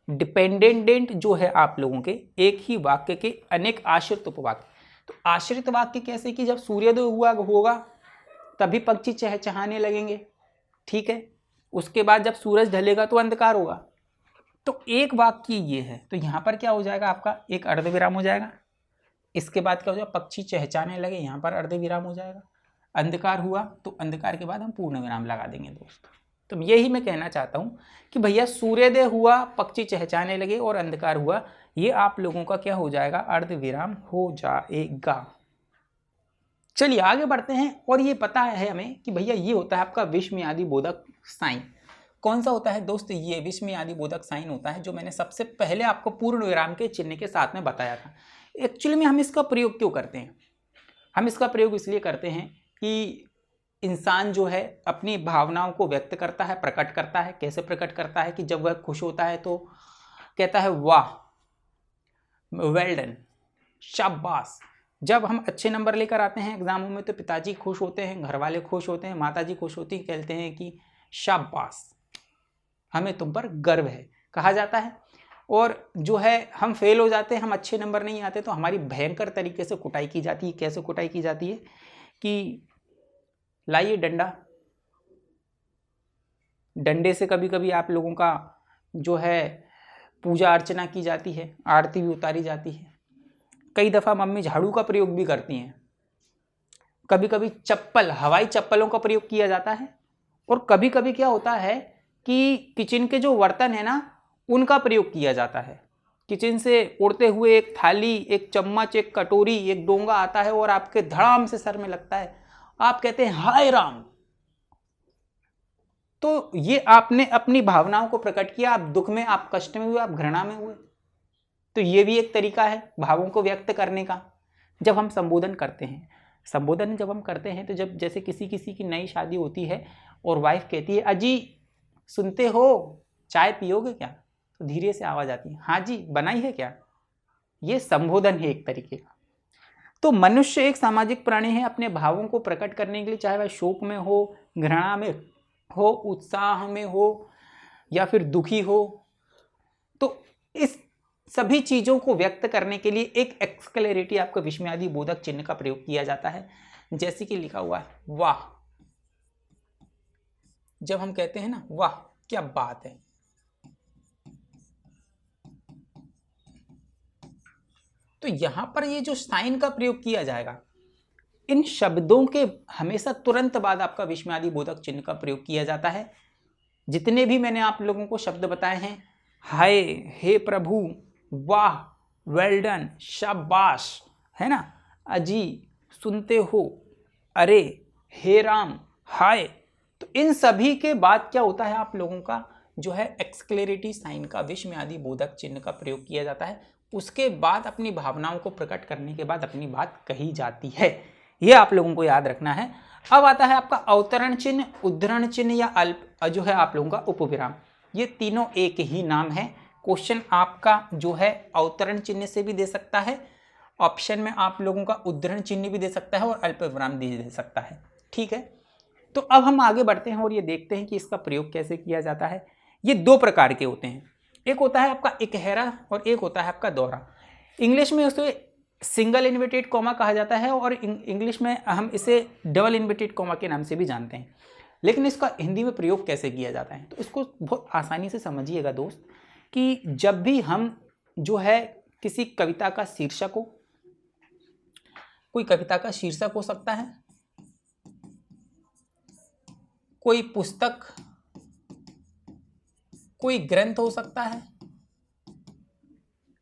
डिपेंडेंट जो है आप लोगों के एक ही वाक्य के अनेक आश्रित उपवाक्य। तो आश्रित वाक्य कैसे? कि जब सूर्योदय हुआ होगा तभी पक्षी चहचहाने लगेंगे, ठीक है। उसके बाद जब सूरज ढलेगा तो अंधकार होगा। तो एक वाक्य ये है, तो यहाँ पर क्या हो जाएगा आपका? एक अर्ध विराम हो जाएगा। इसके बाद क्या हो जाएगा? पक्षी चहचहाने लगे, यहाँ पर अर्ध विराम हो जाएगा। अंधकार हुआ तो अंधकार के बाद हम पूर्ण विराम लगा देंगे दोस्त। तो यही मैं कहना चाहता हूँ कि भैया सूर्योदय हुआ, पक्षी चहचहाने लगे और अंधकार हुआ, ये आप लोगों का क्या हो जाएगा? अर्ध विराम हो जाएगा। चलिए आगे बढ़ते हैं। और ये पता है हमें कि भैया ये होता है आपका विस्मयादि बोधक साइन। कौन सा होता है दोस्त? ये विस्मयादि बोधक साइन होता है, जो मैंने सबसे पहले आपको पूर्ण विराम के चिन्ह के साथ में बताया था। एक्चुअली में हम इसका प्रयोग क्यों करते हैं? हम इसका प्रयोग इसलिए करते हैं कि इंसान जो है अपनी भावनाओं को व्यक्त करता है, प्रकट करता है। कैसे प्रकट करता है? कि जब वह खुश होता है तो कहता है वाह, वेल डन, शाबाश। जब हम अच्छे नंबर लेकर आते हैं एग्जामों में तो पिताजी खुश होते हैं, घर वाले खुश होते हैं, माताजी खुश होती हैं, कहते हैं कि शाबाश, हमें तुम पर गर्व है, कहा जाता है। और जो है हम फेल हो जाते हैं, हम अच्छे नंबर नहीं आते, तो हमारी भयंकर तरीके से कुटाई की जाती है। कैसे कुटाई की जाती है? कि लाइए डंडा, डंडे से कभी कभी आप लोगों का जो है पूजा अर्चना की जाती है, आरती भी उतारी जाती है। कई दफ़ा मम्मी झाड़ू का प्रयोग भी करती हैं। कभी कभी चप्पल, हवाई चप्पलों का प्रयोग किया जाता है। और कभी कभी क्या होता है कि किचन के जो बर्तन है ना, उनका प्रयोग किया जाता है। किचन से उड़ते हुए एक थाली, एक चम्मच, एक कटोरी, एक डोंगा आता है और आपके धड़ाम से सर में लगता है। आप कहते हैं हाय राम। तो ये आपने अपनी भावनाओं को प्रकट किया। आप दुख में, आप कष्ट में हुए, आप घृणा में हुए। तो ये भी एक तरीका है भावों को व्यक्त करने का। जब हम संबोधन करते हैं, संबोधन जब हम करते हैं तो जब जैसे किसी की नई शादी होती है और वाइफ कहती है अजी सुनते हो, चाय पियोगे क्या? तो धीरे से आवाज आती है, हाँ जी बनाई है क्या? ये संबोधन है एक तरीके का। तो मनुष्य एक सामाजिक प्राणी है। अपने भावों को प्रकट करने के लिए, चाहे वह शोक में हो, घृणा में हो, उत्साह में हो या फिर दुखी हो, तो इस सभी चीजों को व्यक्त करने के लिए एक एक्सक्लेमेटरी, आपका विस्मयादि बोधक चिन्ह का प्रयोग किया जाता है। जैसे कि लिखा हुआ है वाह। जब हम कहते हैं ना वाह क्या बात है, तो यहां पर ये जो साइन का प्रयोग किया जाएगा, इन शब्दों के हमेशा तुरंत बाद आपका विस्मयादि बोधक चिन्ह का प्रयोग किया जाता है। जितने भी मैंने आप लोगों को शब्द बताए हैं, हाय, हे प्रभु, वाह, वेल डन, शाबाश, है ना, अजी, सुनते हो, अरे, हे राम, हाय, तो इन सभी के बाद क्या होता है, आप लोगों का जो है एक्सक्लेरेटिव साइन का, विस्मय आदि बोधक चिन्ह का प्रयोग किया जाता है। उसके बाद अपनी भावनाओं को प्रकट करने के बाद अपनी बात कही जाती है। ये आप लोगों को याद रखना है। अब आता है आपका अवतरण चिन्ह, उद्धरण चिन्ह या अल्प जो है आप लोगों का उपविराम। ये तीनों एक ही नाम है। क्वेश्चन आपका जो है अवतरण चिन्ह से भी दे सकता है, ऑप्शन में आप लोगों का उद्धरण चिन्ह भी दे सकता है और अल्प विराम भी दे सकता है। ठीक है, तो अब हम आगे बढ़ते हैं और ये देखते हैं कि इसका प्रयोग कैसे किया जाता है। ये दो प्रकार के होते हैं, एक होता है आपका इकहरा और एक होता है आपका दोहरा। इंग्लिश में उसे सिंगल इन्वर्टेड कॉमा कहा जाता है और इंग्लिश में हम इसे डबल इन्वर्टेड कॉमा के नाम से भी जानते हैं। लेकिन इसका हिंदी में प्रयोग कैसे किया जाता है, तो इसको बहुत आसानी से समझिएगा दोस्त, कि जब भी हम जो है किसी कविता का शीर्षक हो, कोई कविता का शीर्षक हो सकता है, कोई पुस्तक, कोई ग्रंथ हो सकता है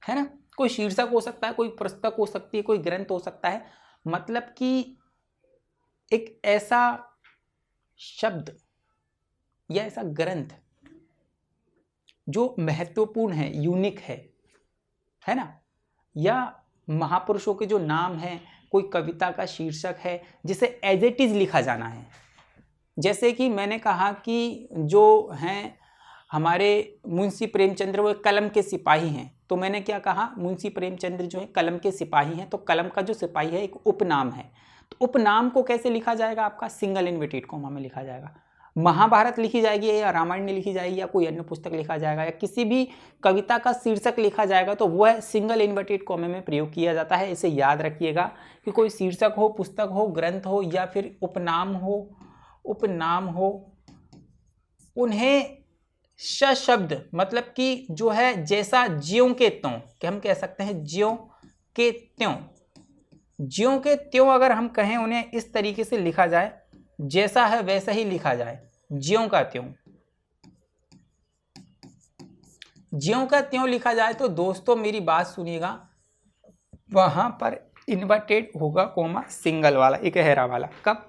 ना, कोई शीर्षक हो सकता है, कोई पुस्तक हो सकती है, कोई ग्रंथ हो सकता है, मतलब कि एक ऐसा शब्द या ऐसा ग्रंथ जो महत्वपूर्ण है, यूनिक है ना, या महापुरुषों के जो नाम हैं, कोई कविता का शीर्षक है जिसे एज इट इज लिखा जाना है। जैसे कि मैंने कहा कि जो हैं हमारे मुंशी प्रेमचंद्र वो कलम के सिपाही हैं, तो मैंने क्या कहा, मुंशी प्रेमचंद्र जो है कलम के सिपाही हैं, तो कलम का जो सिपाही है एक उपनाम है। तो उपनाम को कैसे लिखा जाएगा, आपका सिंगल इन्वर्टेड कॉमा में लिखा जाएगा। महाभारत लिखी जाएगी या रामायण लिखी जाएगी या कोई अन्य पुस्तक लिखा जाएगा या किसी भी कविता का शीर्षक लिखा जाएगा, तो वह सिंगल इन्वर्टेड कॉमा में प्रयोग किया जाता है। इसे याद रखिएगा कि कोई शीर्षक हो, पुस्तक हो, ग्रंथ हो या फिर उपनाम हो, उन्हें शब्द मतलब कि जो है जैसा ज्यों के त्यों, कि हम कह सकते हैं ज्यों के त्यों अगर हम कहें उन्हें इस तरीके से लिखा जाए, जैसा है वैसा ही लिखा जाए, ज्यों का त्यों लिखा जाए, तो दोस्तों मेरी बात सुनिएगा, वहां पर इन्वर्टेड होगा कॉमा सिंगल वाला, इकहरा वाला। कब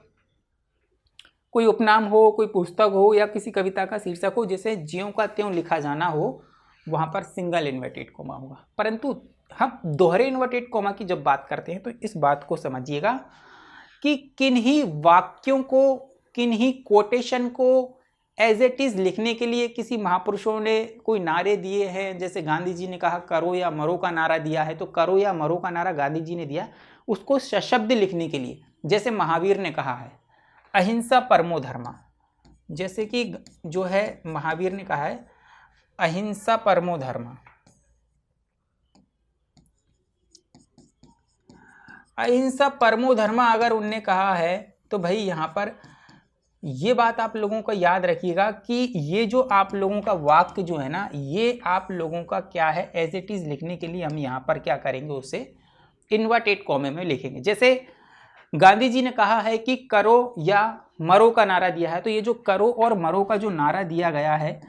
कोई उपनाम हो, कोई पुस्तक हो या किसी कविता का शीर्षक हो जिसे ज्यों का त्यों लिखा जाना हो, वहां पर सिंगल इन्वर्टेड कॉमा होगा। परंतु हम दोहरे इन्वर्टेड कॉमा की जब बात करते हैं तो इस बात को समझिएगा कि किन्हीं वाक्यों को, किन्हीं कोटेशन को एज इट इज लिखने के लिए किसी महापुरुषों ने कोई नारे दिए हैं। जैसे गांधी जी ने कहा करो या मरो का नारा दिया है, तो करो या मरो का नारा गांधी जी ने दिया, उसको सशब्द लिखने के लिए। जैसे महावीर ने कहा है अहिंसा परमो धर्मा, जैसे कि जो है महावीर ने कहा है अहिंसा परमो धर्मा, अहिंसा परमो धर्मा अगर उनने कहा है, तो भाई यहाँ पर ये बात आप लोगों को याद रखिएगा कि ये जो आप लोगों का वाक्य जो है ना, ये आप लोगों का क्या है, एज इट इज लिखने के लिए हम यहाँ पर क्या करेंगे, उसे इन्वर्टेड कॉमे में लिखेंगे। जैसे गांधी जी ने कहा है कि करो या मरो का नारा दिया है, तो ये जो करो और मरो का जो नारा दिया गया है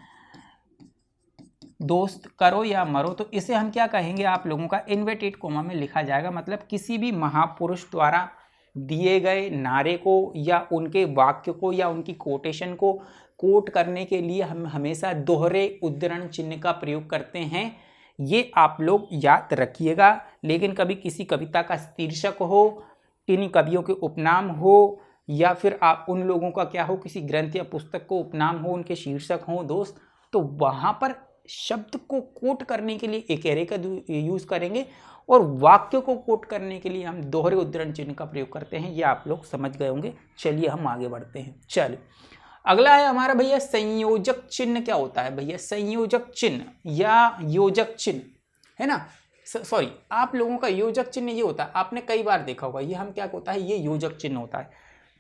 दोस्त, करो या मरो, तो इसे हम क्या कहेंगे, आप लोगों का इन्वर्टेड कॉमा में लिखा जाएगा। मतलब किसी भी महापुरुष द्वारा दिए गए नारे को या उनके वाक्य को या उनकी कोटेशन को कोट करने के लिए हम हमेशा दोहरे उद्धरण चिन्ह का प्रयोग करते हैं। ये आप लोग याद रखिएगा। लेकिन कभी किसी कविता का शीर्षक हो, किन्हीं कवियों के उपनाम हो, या फिर आप उन लोगों का क्या हो, किसी ग्रंथ या पुस्तक को उपनाम हो, उनके शीर्षक हो दोस्त, तो वहाँ पर शब्द को कोट करने के लिए इकहरे का यूज़ करेंगे और वाक्य को कोट करने के लिए हम दोहरे उद्धरण चिन्ह का प्रयोग करते हैं। ये आप लोग समझ गए होंगे। चलिए हम आगे बढ़ते हैं। चलिए अगला है हमारा भैया संयोजक चिन्ह। क्या होता है भैया संयोजक चिन्ह या योजक चिन्ह, है ना, सॉरी आप लोगों का योजक चिन्ह ये होता है, आपने कई बार देखा होगा, ये हम क्या होता है, ये योजक चिन्ह होता है।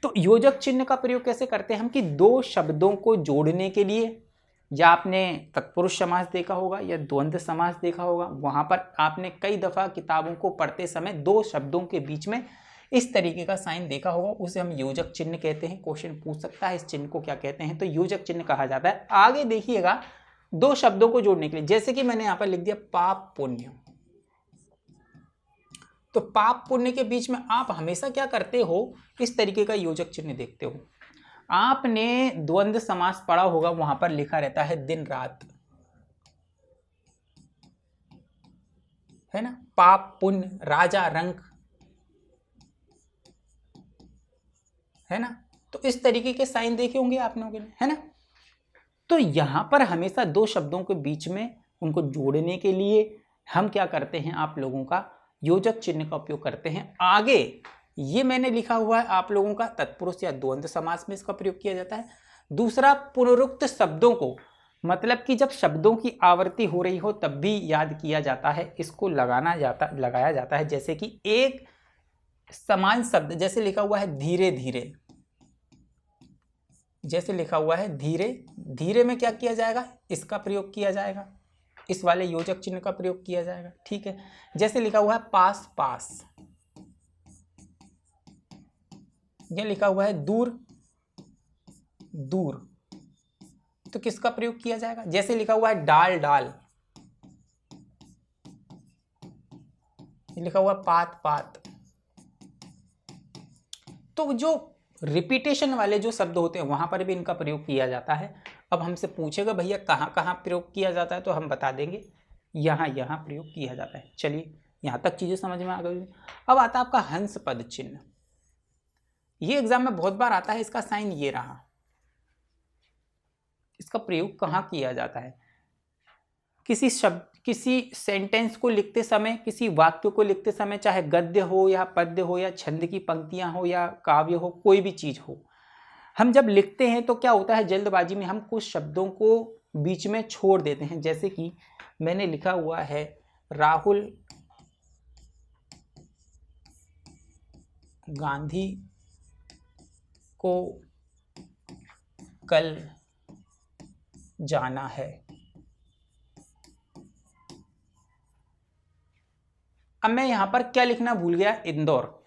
तो योजक चिन्ह का प्रयोग कैसे करते हैं हम, कि दो शब्दों को जोड़ने के लिए, या आपने तत्पुरुष समास देखा होगा या द्वंद्व समास देखा होगा, वहां पर आपने कई दफा किताबों को पढ़ते समय दो शब्दों के बीच में इस तरीके का साइन देखा होगा, उसे हम योजक चिन्ह कहते हैं। क्वेश्चन पूछ सकता है इस चिन्ह को क्या कहते हैं, तो योजक चिन्ह कहा जाता है। आगे देखिएगा, दो शब्दों को जोड़ने के लिए, जैसे कि मैंने यहां पर लिख दिया पाप पुण्य, तो पाप पुण्य के बीच में आप हमेशा क्या करते हो, इस तरीके का योजक चिन्ह देखते हो। आपने द्वंद्व समास पढ़ा होगा, वहां पर लिखा रहता है दिन रात, है ना, पाप पुण्य, राजा रंक, है ना। तो इस तरीके के साइन देखे होंगे आप लोगों ने, है ना। तो यहां पर हमेशा दो शब्दों के बीच में उनको जोड़ने के लिए हम क्या करते हैं, आप लोगों का योजक चिन्ह का उपयोग करते हैं। आगे ये मैंने लिखा हुआ है आप लोगों का तत्पुरुष या द्वंद्व समास में इसका प्रयोग किया जाता है। दूसरा, पुनरुक्त शब्दों को, मतलब कि जब शब्दों की आवृत्ति हो रही हो तब भी याद किया जाता है, इसको लगाया जाता है। जैसे कि एक समान शब्द, जैसे लिखा हुआ है धीरे धीरे, जैसे लिखा हुआ है धीरे धीरे में क्या किया जाएगा, इसका प्रयोग किया जाएगा, इस वाले योजक चिन्ह का प्रयोग किया जाएगा, ठीक है। जैसे लिखा हुआ है पास पास, यह लिखा हुआ है दूर दूर, तो किसका प्रयोग किया जाएगा। जैसे लिखा हुआ है डाल डाल, लिखा हुआ है पात पात, तो जो रिपीटेशन वाले जो शब्द होते हैं वहां पर भी इनका प्रयोग किया जाता है। अब हमसे पूछेगा भैया कहाँ कहाँ प्रयोग किया जाता है, तो हम बता देंगे यहाँ यहाँ प्रयोग किया जाता है। चलिए यहाँ तक चीजें समझ में आ गई। अब आता है आपका हंस पद चिन्ह, ये एग्जाम में बहुत बार आता है। इसका साइन ये रहा, इसका प्रयोग कहाँ किया जाता है, किसी शब्द, किसी सेंटेंस को लिखते समय, किसी वाक्य को लिखते समय, चाहे गद्य हो या पद्य हो या छंद की पंक्तियां हो या काव्य हो, कोई भी चीज हो, हम जब लिखते हैं तो क्या होता है, जल्दबाजी में हम कुछ शब्दों को बीच में छोड़ देते हैं। जैसे कि मैंने लिखा हुआ है राहुल गांधी को कल जाना है। अब मैं यहां पर क्या लिखना भूल गया, इंदौर।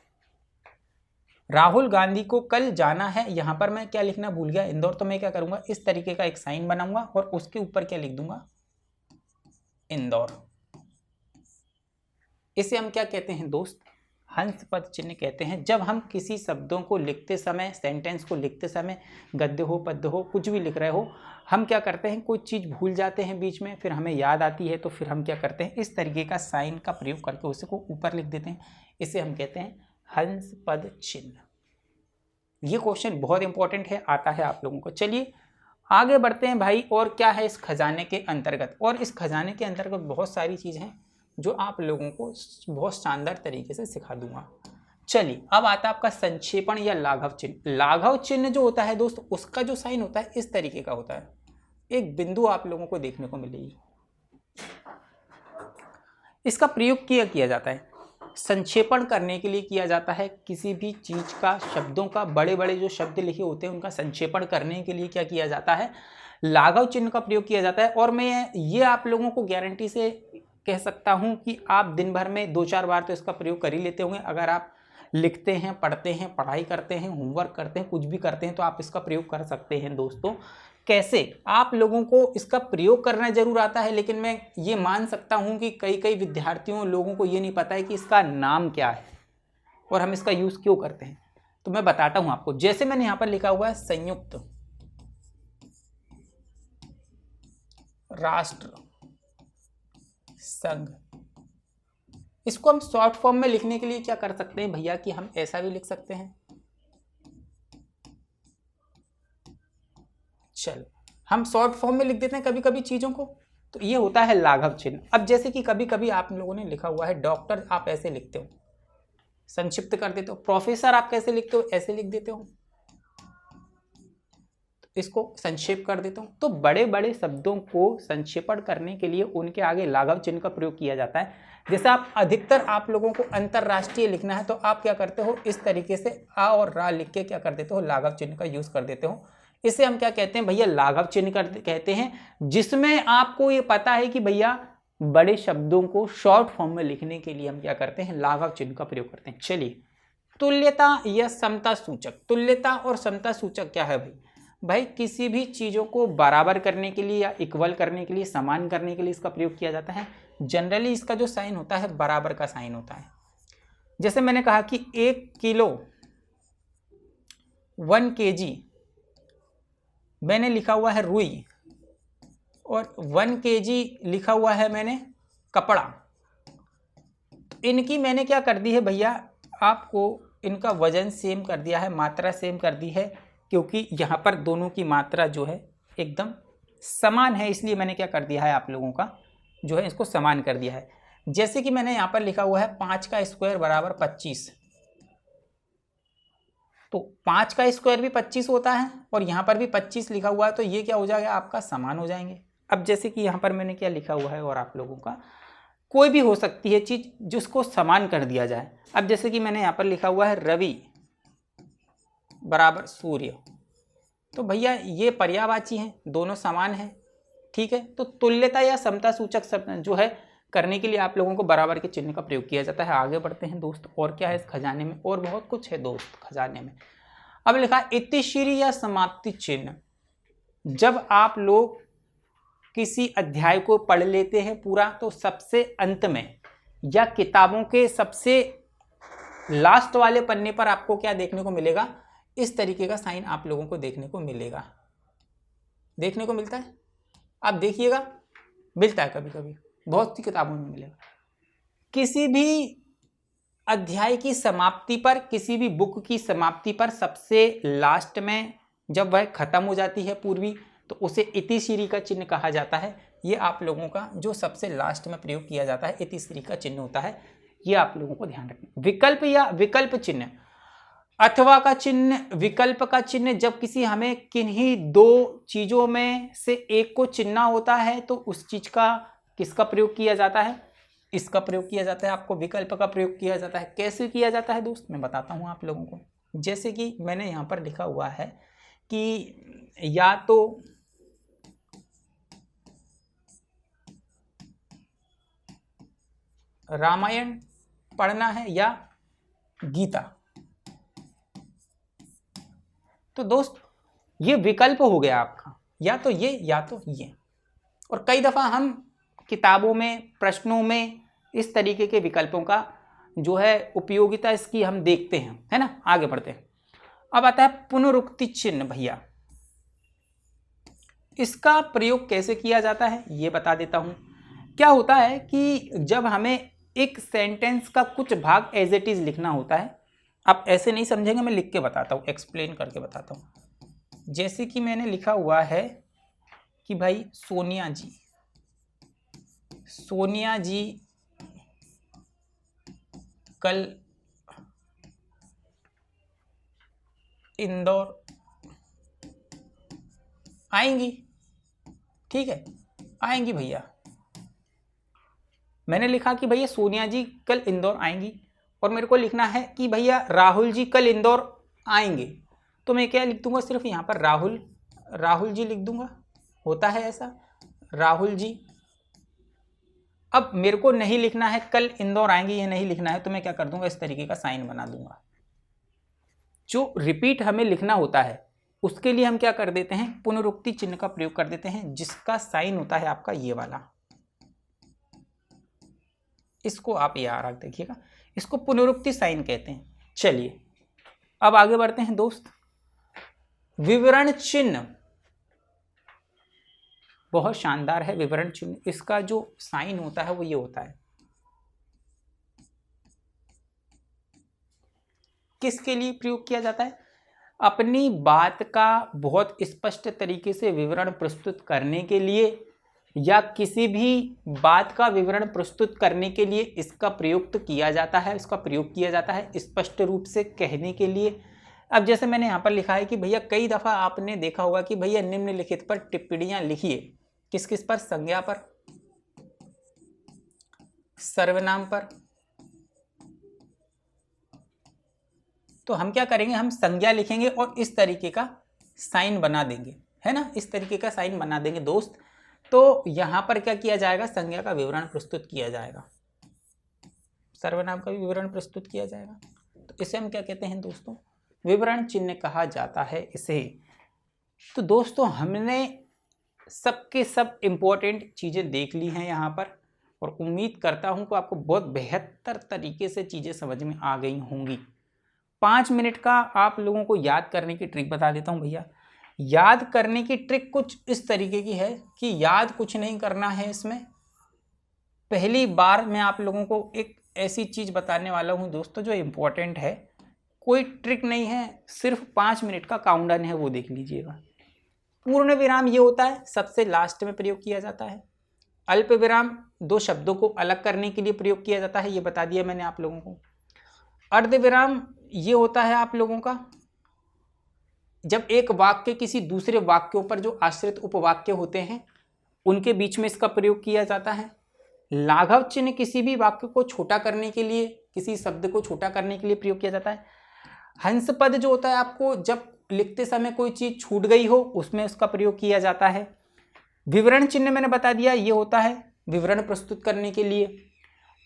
राहुल गांधी को कल जाना है, यहां पर मैं क्या लिखना भूल गया, इंदौर। तो मैं क्या करूंगा, इस तरीके का एक साइन बनाऊंगा और उसके ऊपर क्या लिख दूंगा, इंदौर। इसे हम क्या कहते हैं दोस्त, हंस पद चिन्ह कहते हैं। जब हम किसी शब्दों को लिखते समय, सेंटेंस को लिखते समय, गद्य हो पद्य हो कुछ भी लिख रहे हो, हम क्या करते हैं, कोई चीज़ भूल जाते हैं बीच में, फिर हमें याद आती है तो फिर हम क्या करते हैं, इस तरीके का साइन का प्रयोग करके उसे को ऊपर लिख देते हैं। इसे हम कहते हैं हंस पद चिन्ह। ये क्वेश्चन बहुत इंपॉर्टेंट है, आता है आप लोगों को। चलिए आगे बढ़ते हैं भाई। और क्या है इस खजाने के अंतर्गत, और इस खजाने के अंतर्गत बहुत सारी चीज़ें हैं जो आप लोगों को बहुत शानदार तरीके से सिखा दूंगा। चलिए अब आता है आपका संक्षेपण या लाघव चिन्ह। लाघव चिन्ह जो होता है दोस्त, उसका जो साइन होता है इस तरीके का होता है, एक बिंदु आप लोगों को देखने को मिलेगी। इसका प्रयोग किया जाता है संक्षेपण करने के लिए, किया जाता है किसी भी चीज का, शब्दों का, बड़े बड़े जो शब्द लिखे होते हैं उनका संक्षेपण करने के लिए क्या किया जाता है, लाघव चिन्ह का प्रयोग किया जाता है। और मैं ये आप लोगों को गारंटी से कह सकता हूं कि आप दिन भर में 2-4 बार तो इसका प्रयोग कर ही लेते होंगे। अगर आप लिखते हैं, पढ़ते हैं, पढ़ाई करते हैं, होमवर्क करते हैं, कुछ भी करते हैं, तो आप इसका प्रयोग कर सकते हैं दोस्तों। कैसे, आप लोगों को इसका प्रयोग करना जरूर आता है, लेकिन मैं ये मान सकता हूं कि कई विद्यार्थियों, लोगों को ये नहीं पता है कि इसका नाम क्या है और हम इसका यूज क्यों करते हैं। तो मैं बताता हूं आपको। जैसे मैंने यहां पर लिखा हुआ है संयुक्त राष्ट्र संघ, इसको हम शॉर्ट फॉर्म में लिखने के लिए क्या कर सकते हैं भैया, कि हम ऐसा भी लिख सकते हैं। चलो हम शॉर्ट फॉर्म में लिख देते हैं कभी कभी चीजों को, तो ये होता है लाघव चिन्ह। अब जैसे कि कभी कभी आप लोगों ने लिखा हुआ है डॉक्टर, आप ऐसे लिखते हो, संक्षिप्त कर देते हो। प्रोफेसर आप कैसे लिखते हो, ऐसे लिख देते हो, इसको संक्षेप कर देता हूं। तो बड़े बड़े शब्दों को संक्षेपण करने के लिए उनके आगे लाघव चिन्ह का प्रयोग किया जाता है। जैसे आप अधिकतर आप लोगों को अंतरराष्ट्रीय लिखना है तो आप क्या करते हो, इस तरीके से आ और रा लिख के क्या कर देते हो, लाघव चिन्ह का यूज कर देते हो। इसे हम क्या कहते हैं भैया, लाघव चिन्ह कहते हैं, जिसमें आपको ये पता है कि भैया बड़े शब्दों को शॉर्ट फॉर्म में लिखने के लिए हम क्या करते हैं, लाघव चिन्ह का प्रयोग करते हैं। चलिए तुल्यता या समता सूचक। तुल्यता और समता सूचक क्या है भाई? भाई किसी भी चीज़ों को बराबर करने के लिए या इक्वल करने के लिए, समान करने के लिए इसका प्रयोग किया जाता है। जनरली इसका जो साइन होता है बराबर का साइन होता है। जैसे मैंने कहा कि 1 किलो 1 kg मैंने लिखा हुआ है रुई और 1 kg लिखा हुआ है मैंने कपड़ा। तो इनकी मैंने क्या कर दी है भैया, आपको इनका वजन सेम कर दिया है, मात्रा सेम कर दी है, क्योंकि यहाँ पर दोनों की मात्रा जो है एकदम समान है, इसलिए मैंने क्या कर दिया है आप लोगों का जो है इसको समान कर दिया है। जैसे कि मैंने यहाँ पर लिखा हुआ है 5 का स्क्वायर बराबर 25, तो 5 का स्क्वायर भी 25 होता है और यहाँ पर भी 25 लिखा हुआ है, तो ये क्या हो जाएगा आपका समान हो जाएंगे। अब जैसे कि यहाँ पर मैंने क्या लिखा हुआ है और आप लोगों का कोई भी हो सकती है चीज़ जिसको समान कर दिया जाए। अब जैसे कि मैंने यहाँ पर लिखा हुआ है रवि बराबर सूर्य, तो भैया ये पर्यायवाची हैं, दोनों समान हैं, ठीक है। तो तुल्यता या समता सूचक जो है करने के लिए आप लोगों को बराबर के चिन्ह का प्रयोग किया जाता है। आगे बढ़ते हैं दोस्त, और क्या है इस खजाने में, और बहुत कुछ है दोस्त खजाने में। अब लिखा इतिश्री या समाप्ति चिन्ह। जब आप लोग किसी अध्याय को पढ़ लेते हैं पूरा, तो सबसे अंत में या किताबों के सबसे लास्ट वाले पन्ने पर आपको क्या देखने को मिलेगा, इस तरीके का साइन आप लोगों को देखने को मिलेगा। देखने को मिलता है, आप देखिएगा, मिलता है कभी कभी, बहुत सी किताबों में मिलेगा। किसी भी अध्याय की समाप्ति पर, किसी भी बुक की समाप्ति पर सबसे लास्ट में जब वह खत्म हो जाती है पूर्वी, तो उसे इतिश्री का चिन्ह कहा जाता है। ये आप लोगों का जो सबसे लास्ट में प्रयोग किया जाता है इतिश्री का चिन्ह होता है, ये आप लोगों को ध्यान रखना। विकल्प या विकल्प चिन्ह, अथवा का चिन्ह, विकल्प का चिन्ह, जब किसी हमें किन्हीं दो चीजों में से एक को चुनना होता है तो उस चीज का किसका प्रयोग किया जाता है, इसका प्रयोग किया जाता है। आपको विकल्प का प्रयोग किया जाता है। कैसे किया जाता है दोस्त, मैं बताता हूं आप लोगों को। जैसे कि मैंने यहां पर लिखा हुआ है कि या तो रामायण पढ़ना है या गीता, तो दोस्त ये विकल्प हो गया आपका, या तो ये या तो ये। और कई दफ़ा हम किताबों में, प्रश्नों में इस तरीके के विकल्पों का जो है उपयोगिता इसकी हम देखते हैं, है ना। आगे बढ़ते हैं। अब आता है पुनरुक्ति चिन्ह। भैया इसका प्रयोग कैसे किया जाता है ये बता देता हूं। क्या होता है कि जब हमें एक सेंटेंस का कुछ भाग एज इट इज लिखना होता है, आप ऐसे नहीं समझेंगे, मैं लिख के बताता हूँ, एक्सप्लेन करके बताता हूँ। जैसे कि मैंने लिखा हुआ है कि भाई सोनिया जी कल इंदौर आएंगी, ठीक है, आएंगी भैया। मैंने लिखा कि भैया सोनिया जी कल इंदौर आएंगी, और मेरे को लिखना है कि भैया राहुल जी कल इंदौर आएंगे, तो मैं क्या लिख दूंगा, सिर्फ यहाँ पर राहुल जी लिख दूंगा। होता है ऐसा, राहुल जी। अब मेरे को नहीं लिखना है कल इंदौर आएंगे, ये नहीं लिखना है, तो मैं क्या कर दूंगा, इस तरीके का साइन बना दूंगा। जो रिपीट हमें लिखना होता है उसके लिए हम क्या कर देते हैं, पुनरुक्ति चिन्ह का प्रयोग कर देते हैं, जिसका साइन होता है आपका ये वाला। इसको आप याद रख देखिएगा, इसको पुनरुक्ति साइन कहते हैं। चलिए अब आगे बढ़ते हैं दोस्त। विवरण चिन्ह बहुत शानदार है। विवरण चिन्ह, इसका जो साइन होता है वो ये होता है। किसके लिए प्रयोग किया जाता है, अपनी बात का बहुत स्पष्ट तरीके से विवरण प्रस्तुत करने के लिए, या किसी भी बात का विवरण प्रस्तुत करने के लिए इसका प्रयुक्त किया जाता है, इसका प्रयोग किया जाता है स्पष्ट रूप से कहने के लिए। अब जैसे मैंने यहाँ पर लिखा है कि भैया कई दफ़ा आपने देखा होगा कि भैया निम्नलिखित पर टिप्पणियाँ लिखिए। किस किस पर, संज्ञा पर, सर्वनाम पर। तो हम क्या करेंगे, हम संज्ञा लिखेंगे और इस तरीके का साइन बना देंगे, है ना, इस तरीके का साइन बना देंगे दोस्त। तो यहां पर क्या किया जाएगा, संज्ञा का विवरण प्रस्तुत किया जाएगा, सर्वनाम का भी विवरण प्रस्तुत किया जाएगा। तो इसे हम क्या कहते हैं दोस्तों, विवरण चिन्ह कहा जाता है इसे। तो दोस्तों हमने सबके सब इम्पोर्टेंट चीज़ें देख ली हैं यहाँ पर, और उम्मीद करता हूँ कि आपको बहुत बेहतर तरीके से चीज़ें समझ में आ गई होंगी। 5 मिनट का आप लोगों को याद करने की ट्रिक बता देता हूँ भैया। याद करने की ट्रिक कुछ इस तरीके की है कि याद कुछ नहीं करना है इसमें। पहली बार मैं आप लोगों को एक ऐसी चीज़ बताने वाला हूँ दोस्तों जो इम्पोर्टेंट है, कोई ट्रिक नहीं है, सिर्फ 5 मिनट का काउंटडाउन है, वो देख लीजिएगा। पूर्ण विराम ये होता है सबसे लास्ट में प्रयोग किया जाता है। अल्प विराम 2 शब्दों को अलग करने के लिए प्रयोग किया जाता है, ये बता दिया मैंने आप लोगों को। अर्ध विराम ये होता है आप लोगों का जब एक वाक्य किसी दूसरे वाक्यों पर जो आश्रित उपवाक्य होते हैं उनके बीच में इसका प्रयोग किया जाता है। लाघव चिन्ह किसी भी वाक्य को छोटा करने के लिए, किसी शब्द को छोटा करने के लिए प्रयोग किया जाता है। हंस पद जो होता है आपको जब लिखते समय कोई चीज छूट गई हो उसमें उसका प्रयोग किया जाता है। विवरण चिन्ह मैंने बता दिया, ये होता है विवरण प्रस्तुत करने के लिए।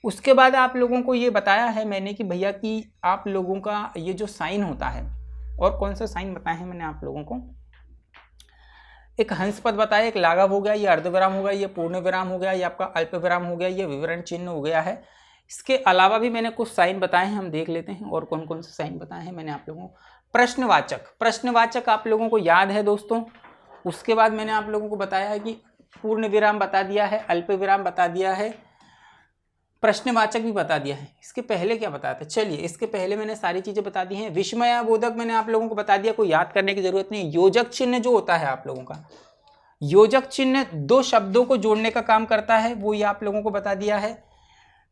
उसके बाद आप लोगों को ये बताया है मैंने कि भैया कि आप लोगों का ये जो साइन होता है, और कौन सा साइन बताए हैं मैंने आप लोगों को, एक हंस पद बताया, एक लाघव हो गया, ये अर्धविराम हो गया, ये पूर्ण विराम हो गया, ये आपका अल्प विराम हो गया, ये विवरण चिन्ह हो गया है। इसके अलावा भी मैंने कुछ साइन बताए हैं, हम देख लेते हैं और कौन कौन से साइन बताए हैं मैंने आप लोगों को। प्रश्नवाचक आप लोगों को याद है दोस्तों। उसके बाद मैंने आप लोगों को बताया है कि पूर्ण विराम बता दिया है, अल्प विराम बता दिया है, प्रश्नवाचक भी बता दिया है। इसके पहले क्या बताया था, चलिए इसके पहले मैंने सारी चीज़ें बता दी हैं। विस्मयाबोधक मैंने आप लोगों को बता दिया, कोई याद करने की जरूरत नहीं। योजक चिन्ह जो होता है आप लोगों का, योजक चिन्ह 2 शब्दों को जोड़ने का काम करता है, वो ये आप लोगों को बता दिया है।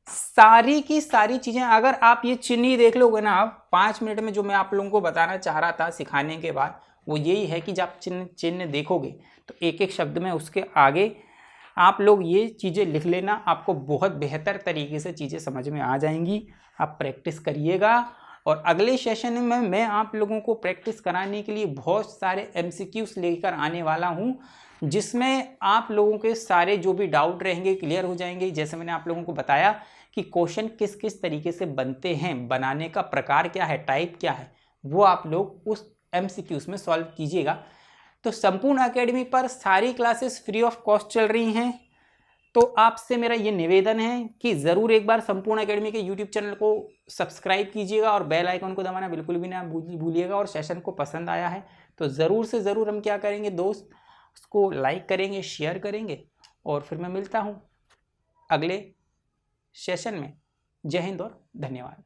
सारी की सारी चीज़ें अगर आप ये चिन्ह ही देख लोगे ना, आप 5 मिनट में जो मैं आप लोगों को बताना चाह रहा था सिखाने के बाद, वो यही है कि जब आप चिन्ह देखोगे तो एक एक शब्द में उसके आगे आप लोग ये चीज़ें लिख लेना, आपको बहुत बेहतर तरीके से चीज़ें समझ में आ जाएंगी। आप प्रैक्टिस करिएगा, और अगले सेशन में मैं आप लोगों को प्रैक्टिस कराने के लिए बहुत सारे MCQs लेकर आने वाला हूँ, जिसमें आप लोगों के सारे जो भी डाउट रहेंगे क्लियर हो जाएंगे। जैसे मैंने आप लोगों को बताया कि क्वेश्चन किस किस तरीके से बनते हैं, बनाने का प्रकार क्या है, टाइप क्या है, वो आप लोग उस MCQs में सॉल्व कीजिएगा। तो संपूर्ण एकेडमी पर सारी क्लासेस फ्री ऑफ कॉस्ट चल रही हैं, तो आपसे मेरा ये निवेदन है कि ज़रूर एक बार संपूर्ण एकेडमी के YouTube चैनल को सब्सक्राइब कीजिएगा और बेल आइकन को दबाना बिल्कुल भी ना भूलिएगा। और सेशन को पसंद आया है तो ज़रूर से ज़रूर हम क्या करेंगे दोस्त, उसको लाइक करेंगे, शेयर करेंगे, और फिर मैं मिलता हूँ अगले सेशन में। जय हिंद और धन्यवाद।